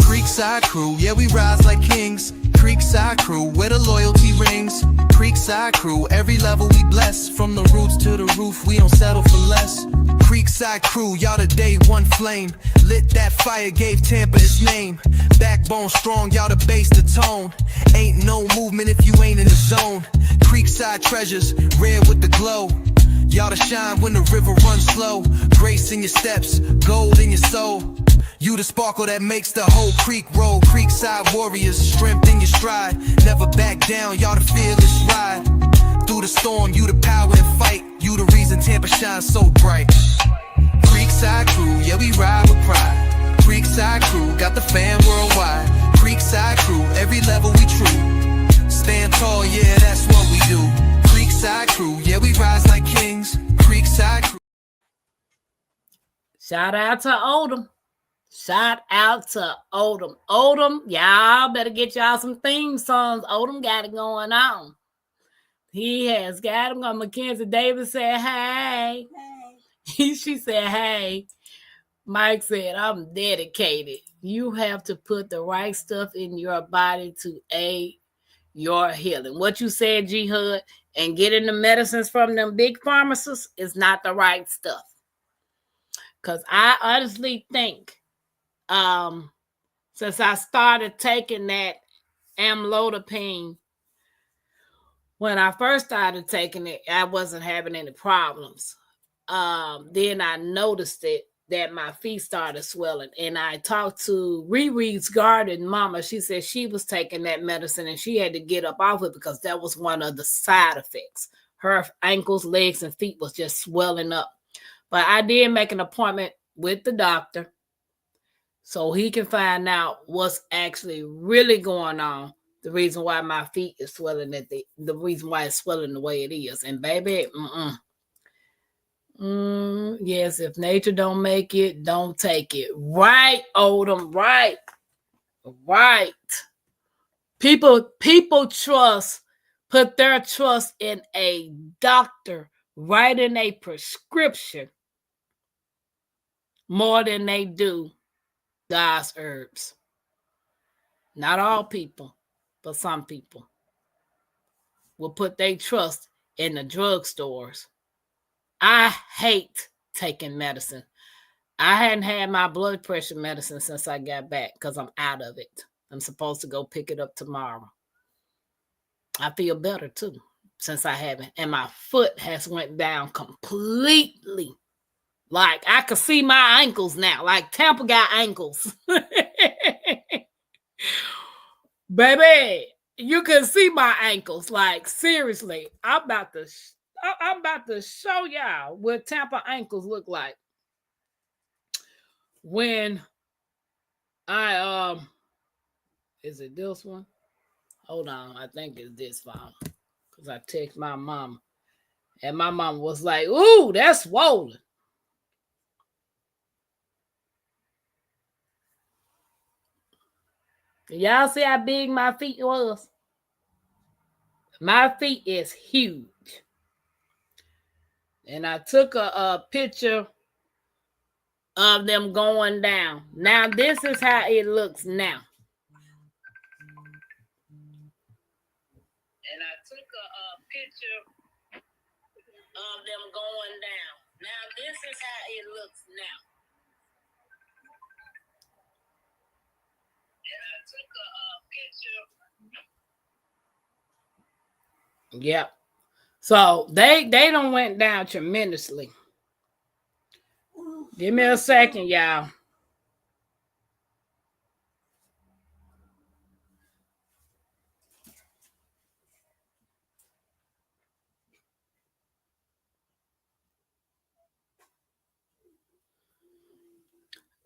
Creekside crew, yeah, we rise like kings. Creekside crew, where the loyalty rings. Creekside crew, every level we bless. From the roots to the roof, we don't settle for less. Creekside crew, y'all the day one flame. Lit that fire, gave Tampa its name. Backbone strong, y'all the base, the tone. Ain't no movement if you ain't in the zone. Creekside treasures, red with the glow. Y'all to shine when the river runs slow. Grace in your steps, gold in your soul. You the sparkle that makes the whole creek roll. Creekside warriors, strength in your stride. Never back down, y'all the fearless ride. Through the storm, you the power and fight. You the reason Tampa shines so bright. Creekside crew, yeah, we ride with pride. Creekside crew, got the fam worldwide. Creekside crew, every level we true. Stand tall, yeah, that's what we do. Creekside crew, yeah, we rise like kings. Creekside crew. Shout out to Odom. Shout out to Odom. Odom, y'all better get y'all some theme songs. Odom got it going on. He has got them. Mackenzie Davis said, hey. She said, hey. Mike said, I'm dedicated. You have to put the right stuff in your body to aid your healing. What you said, G Hud, and getting the medicines from them big pharmacists is not the right stuff. Because I honestly think since I started taking that amlodipine, when I first started taking it, I wasn't having any problems. Then I noticed that my feet started swelling. And I talked to Riri's garden mama. She said she was taking that medicine and she had to get up off it because that was one of the side effects. Her ankles, legs, and feet was just swelling up. But I did make an appointment with the doctor so he can find out what's actually really going on. The reason why my feet is swelling, the reason why it's swelling the way it is. And baby, yes, if nature don't make it, don't take it. Right, Odom, right. People put their trust in a doctor writing a prescription more than they do God's herbs. Not all people, but some people will put their trust in the drugstores. I hate taking medicine. I hadn't had my blood pressure medicine since I got back because I'm out of it. I'm supposed to go pick it up tomorrow. I feel better too since I haven't. And my foot has went down completely. Like I could see my ankles now. Like Tampa got ankles. Baby, you can see my ankles. Like seriously, I'm about to show y'all what Tampa ankles look like. When I is it this one? Hold on, I think it's this phone. Because I text my mom. And my mom was like, ooh, that's swollen. Y'all see how big my feet was? My feet is huge. And I took a picture of them going down. Now, this is how it looks now. And I took a picture of them going down. Now, this is how it looks now. And I took a picture. Yep. So they done went down tremendously. Give me a second, y'all.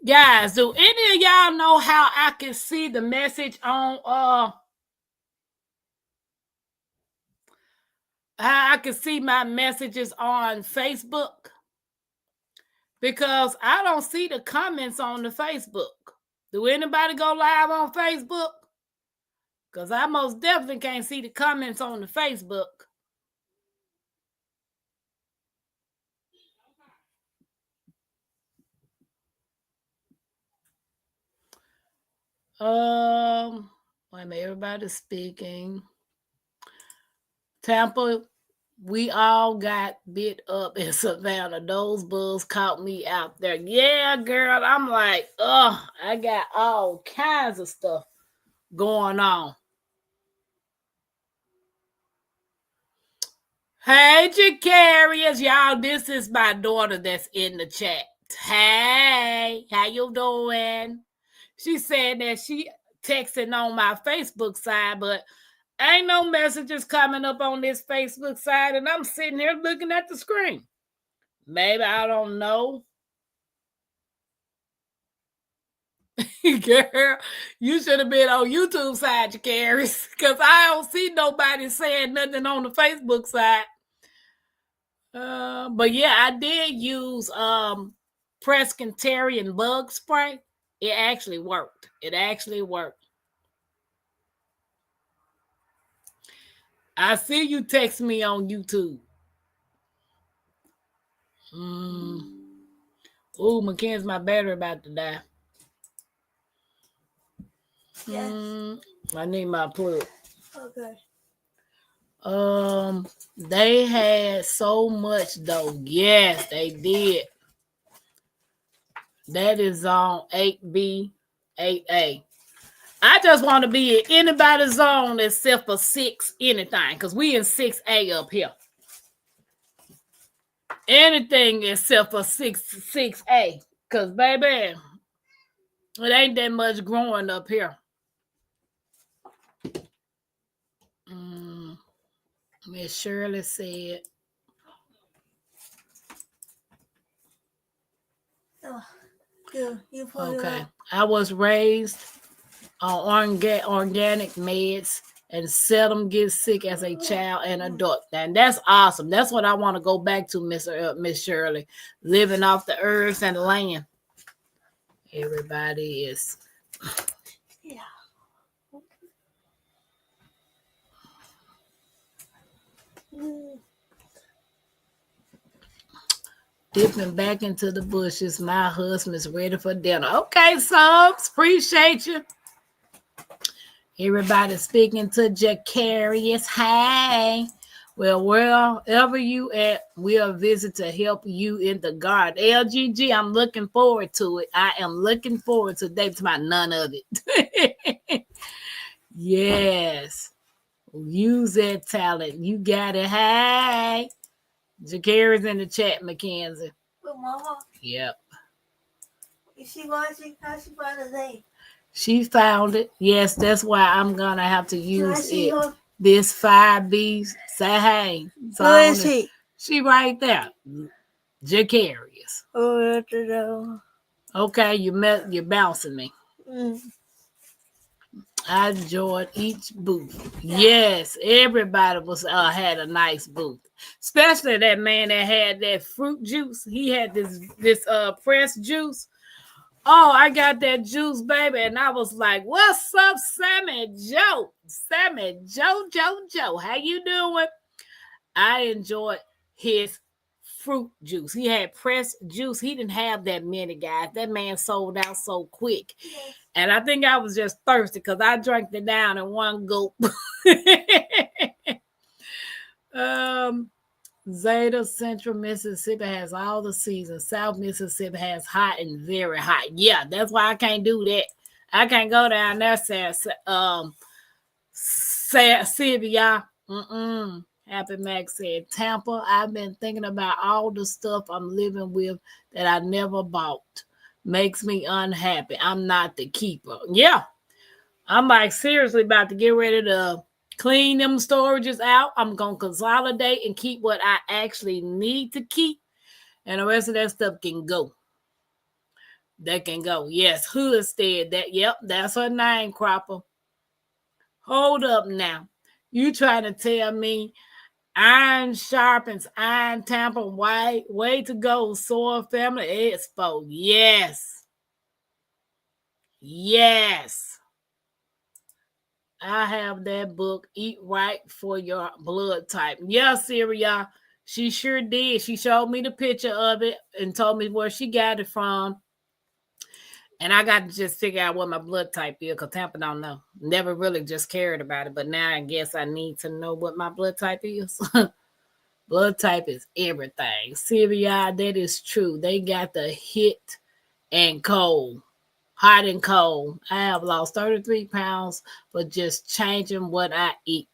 Guys, do any of y'all know how I can see the message on how I can see my messages on Facebook? Because I don't see the comments on the Facebook. Do anybody go live on Facebook? Because I most definitely can't see the comments on the Facebook. Wait a minute, everybody's speaking. Tampa, We all got bit up in Savannah. Those bulls caught me out there. Yeah, girl. I'm like, oh, I got all kinds of stuff going on. Hey, Jacarius, y'all. This is my daughter that's in the chat. Hey, how you doing? She said that she texting on my Facebook side, but ain't no messages coming up on this Facebook side, and I'm sitting here looking at the screen. Maybe I don't know. Girl, you should have been on YouTube side, Jacarius, because I don't see nobody saying nothing on the Facebook side. But yeah, I did use Presbyterian bug spray. It actually worked. It actually worked. I see you text me on YouTube. Oh, Mackenzie's my battery about to die. Yes. I need my plug. Okay. They had so much though. Yes, they did. That is on 8B, 8A. I just want to be in anybody's zone except for 6 anything, because we in 6A up here. Anything except for 6A. Because, baby, it ain't that much growing up here. Miss Shirley said. Oh, good. You put it Okay. up. I was raised on organic meds and seldom get sick as a child and adult. And that's awesome. That's what I want to go back to, Miss Shirley. Living off the earth and land. Everybody is. Yeah. Dipping back into the bushes. My husband's ready for dinner. Okay, subs. Appreciate you. Everybody speaking to Jacarius. Hey. Well, wherever you at, we'll visit to help you in the garden. LGG, I'm looking forward to it. I am looking forward to that. To my none of it. Yes. Use that talent. You got it. Hey. Jacarius in the chat, Mackenzie. But Mama, Yep. is she watching? How she find the name? She found it. Yes, that's why I'm going to have to Can I use see it. her? This 5B. Say hey. Where is she? She right there. Jacarius. Oh, that's the Okay, you're bouncing me. I enjoyed each booth. Yes, everybody was had a nice booth. Especially that man that had that fruit juice. He had this pressed juice. Oh, I got that juice, baby. And I was like, what's up, Sammy Joe? Sammy Joe. How you doing? I enjoyed his fruit juice. He had pressed juice. He didn't have that many, guys. That man sold out so quick. And I think I was just thirsty because I drank it down in one gulp. Zeta Central Mississippi has all the seasons. South Mississippi has hot and very hot. Yeah, that's why I can't do that. I can't go down there, Sylvia. Happy Max said, Tampa, I've been thinking about all the stuff I'm living with that I never bought. Makes me unhappy. I'm not the keeper. Yeah. I'm like seriously about to get ready to clean them storages out. I'm going to consolidate and keep what I actually need to keep. And the rest of that stuff can go. That can go. Yes, Hood said that. Yep, that's her name, Cropper. Hold up now. You trying to tell me iron sharpens iron, Tampa White? Way to go, Soil Family Expo. Yes. Yes. I have that book, Eat Right for Your Blood Type. Yeah, Syria. She sure did. She showed me the picture of it and told me where she got it from. And I got to just figure out what my blood type is because Tampa don't know. Never really just cared about it. But now I guess I need to know what my blood type is. Blood type is everything. Sylvia, that is true. They got the hit and cold. Hot and cold. I have lost 33 pounds for just changing what I eat.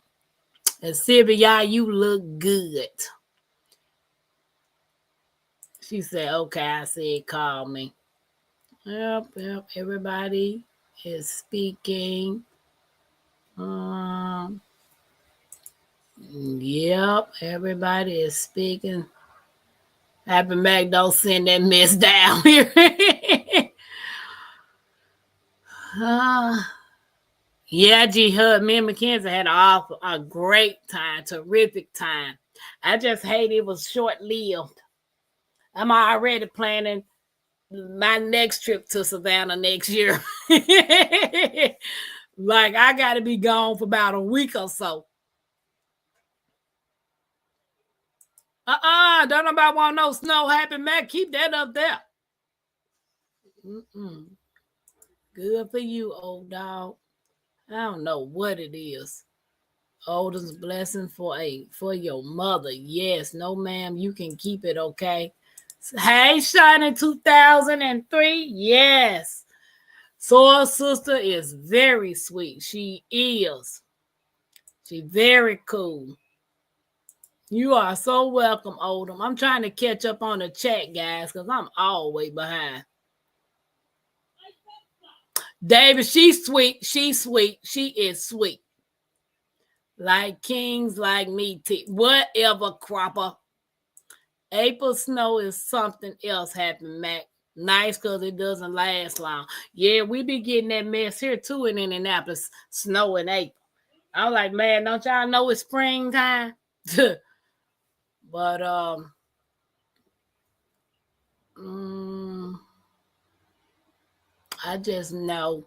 And Sylvia, you look good. She said, okay, I said, call me. Yep, everybody is speaking. Yep, everybody is speaking. Happy Mac, don't send that mess down here. Yeah, G Hud, me and Mackenzie had a great time, terrific time. I just hate it was short-lived. I'm already planning my next trip to Savannah next year. Like, I got to be gone for about a week or so. Don't nobody want no snow. Happy Mac, keep that up there. Good for you, old dog. I don't know what it is. Oldest blessing for your mother. Yes, no ma'am, you can keep it, okay? Hey, Shining 2003. Yes. Soul Sister is very sweet. She is. She very cool. You are so welcome, Oldham. I'm trying to catch up on the chat, guys, because I'm all way behind. David, she's sweet. She's sweet. She is sweet. Like kings like me. Whatever, Cropper. April snow is something else happened, Mac. Nice because it doesn't last long. Yeah, we be getting that mess here too in Indianapolis. Snow in April. I'm like, man, don't y'all know it's springtime? But I just know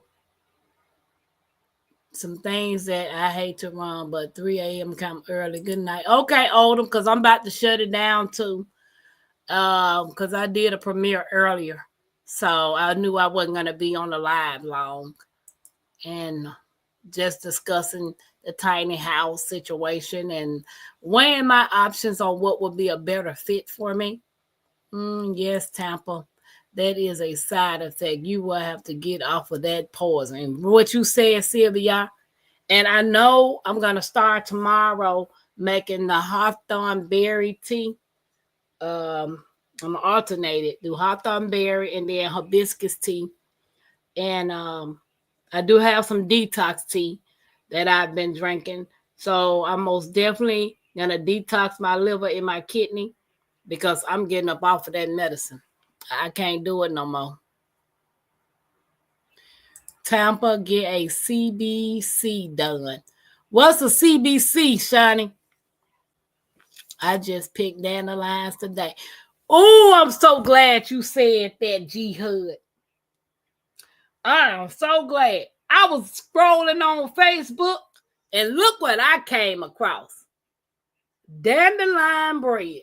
some things that I hate to run, but 3 a.m. come early. Good night. Okay, Oldham, because I'm about to shut it down too. Because I did a premiere earlier. So I knew I wasn't going to be on the live long. And just discussing the tiny house situation and weighing my options on what would be a better fit for me. Yes, Tampa. That is a side effect. You will have to get off of that poison. And what you said, Sylvia, and I know I'm going to start tomorrow making the hawthorn berry tea. I'm going to alternate it. Do hawthorn berry and then hibiscus tea. And I do have some detox tea that I've been drinking. So I'm most definitely going to detox my liver and my kidney because I'm getting up off of that medicine. I can't do it no more. Tampa, get a CBC done. What's a CBC, Shani? I just picked dandelions today. Oh, I'm so glad you said that, G Hud. I am so glad. I was scrolling on Facebook and look what I came across. Dandelion bread.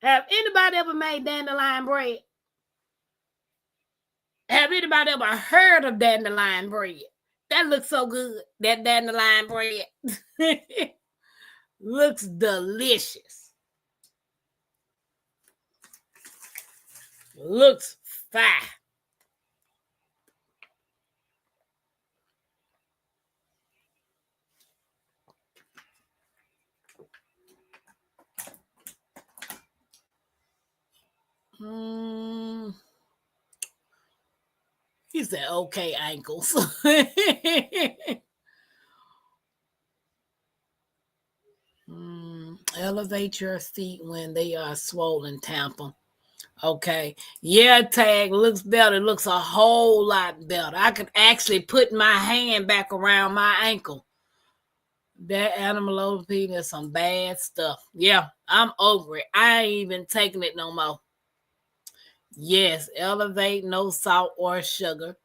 Have anybody ever made dandelion bread? Have anybody ever heard of dandelion bread? That looks so good. That dandelion bread. Looks delicious. Looks fine. He said, okay, ankles. Elevate your feet when they are swollen, Tampa. Okay. Yeah, Tag looks better. It looks a whole lot better. I could actually put my hand back around my ankle. That animalopathy is some bad stuff. Yeah, I'm over it. I ain't even taking it no more. Yes, elevate, no salt or sugar.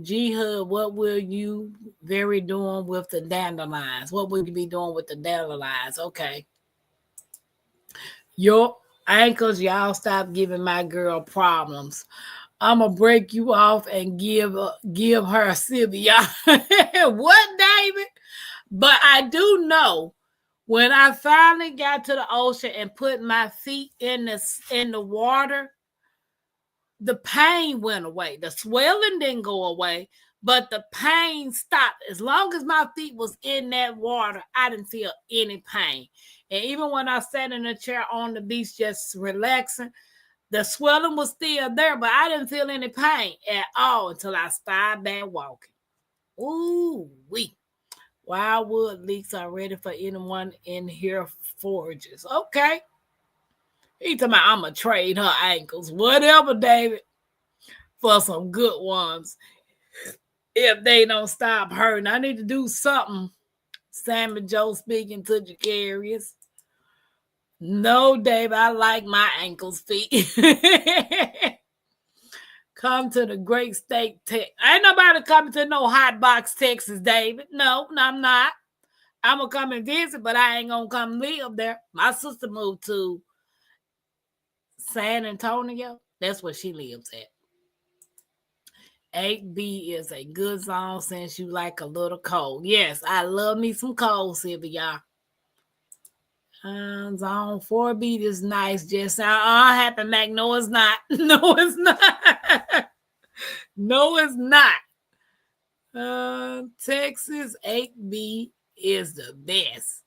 G Hud, what will you very doing with the dandelions? What will you be doing with the dandelions? Okay. Your ankles, y'all stop giving my girl problems. I'm gonna break you off and give her Sylvia. What, David? But I do know When I finally got to the ocean and put my feet in the water, the pain went away. The swelling didn't go away, but the pain stopped. As long as my feet was in that water, I didn't feel any pain. And even when I sat in a chair on the beach just relaxing, the swelling was still there, but I didn't feel any pain at all until I started back walking. Ooh, wee. Wildwood leeks are ready for anyone in here forages. Okay. He talking about I'm going to trade her ankles. Whatever, David. For some good ones. If they don't stop hurting. I need to do something. Sammy Joe speaking to Jacarius. No, David, I like my ankles feet. Come to the great state. Ain't nobody coming to no hot box, Texas, David. No, I'm not. I'm going to come and visit, but I ain't going to come live there. My sister moved to San Antonio. That's where she lives at. 8B is a good zone since you like a little cold. Yes, I love me some cold, Sylvia, y'all. Zone 4B is nice. Just happy, Mac. No, it's not. No, it's not. No, it's not. Texas 8B is the best.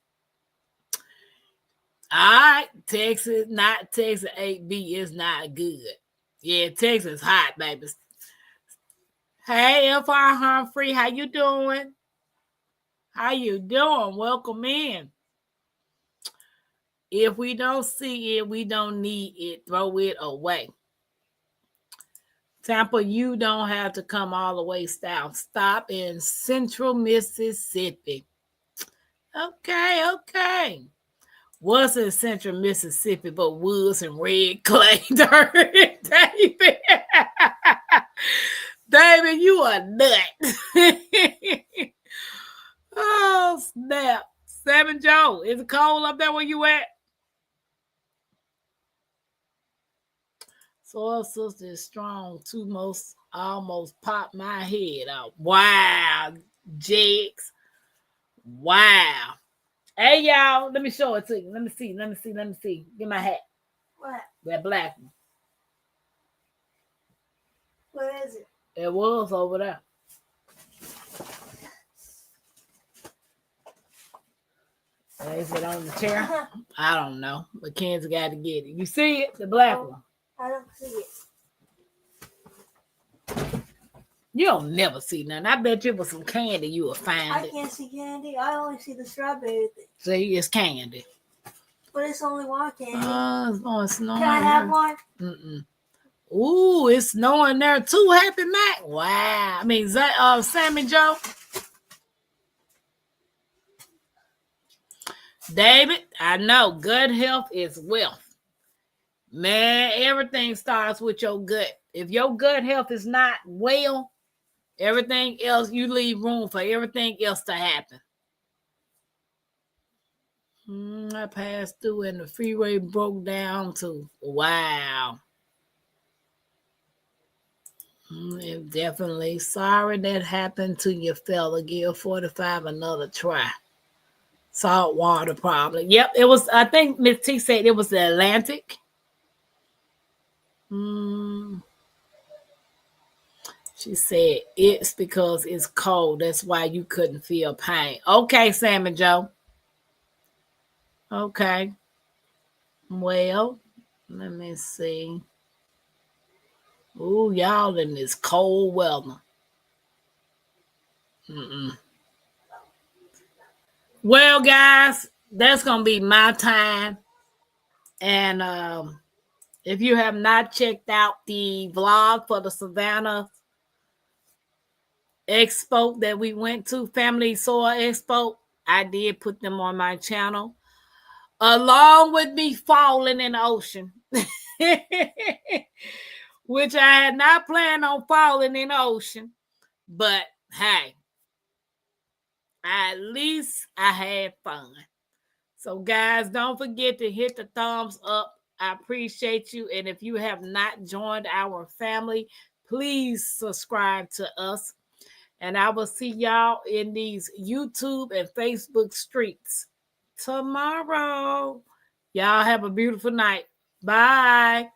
All right, Texas 8B is not good. Yeah, Texas hot, baby. Hey, FR Humphrey, how you doing? How you doing? Welcome in. If we don't see it, we don't need it. Throw it away. Tampa, you don't have to come all the way south. Stop in central Mississippi. Okay. What's in central Mississippi but woods and red clay dirt, David? David, you a nut. Oh, snap. Seven Joe, is it cold up there where you at? Soul Sister is strong. Almost popped my head out. Wow, Jigs. Wow. Hey, y'all, let me show it to you. Let me see. Get my hat. What? That black one. What is it? It was over there. Is it on the chair? I don't know. But Ken's got to get it. You see it? The black one. I don't see it. You don't never see nothing. I bet you with some candy you will find I it. can't see candy. I only see the strawberry thing. See, it's candy. But it's only one candy. It's snowing. Can I have one? Mm-mm. Ooh, it's snowing there too, Happy Mac. Wow. I mean, Sammy Joe. David, I know good health is wealth. Man, everything starts with your gut. If your gut health is not well, everything else, you leave room for everything else to happen. I passed through and the freeway broke down too. Wow. Definitely sorry that happened to your fella. Give 45 another try. Salt water probably. Yep, it was. I think Miss T said it was the Atlantic. She said it's because it's cold. That's why you couldn't feel pain. Okay, Sam and Joe. Okay. Well, let me see. Ooh, y'all in this cold weather. Well, guys, that's going to be my time. And if you have not checked out the vlog for the Savannah Expo that we went to, Family Soil Expo, I did put them on my channel. Along with me falling in the ocean. Which I had not planned on falling in the ocean. But, hey. At least I had fun. So, guys, don't forget to hit the thumbs up. I appreciate you. And if you have not joined our family, please subscribe to us. And I will see y'all in these YouTube and Facebook streets. tomorrow. Y'all have a beautiful night. Bye.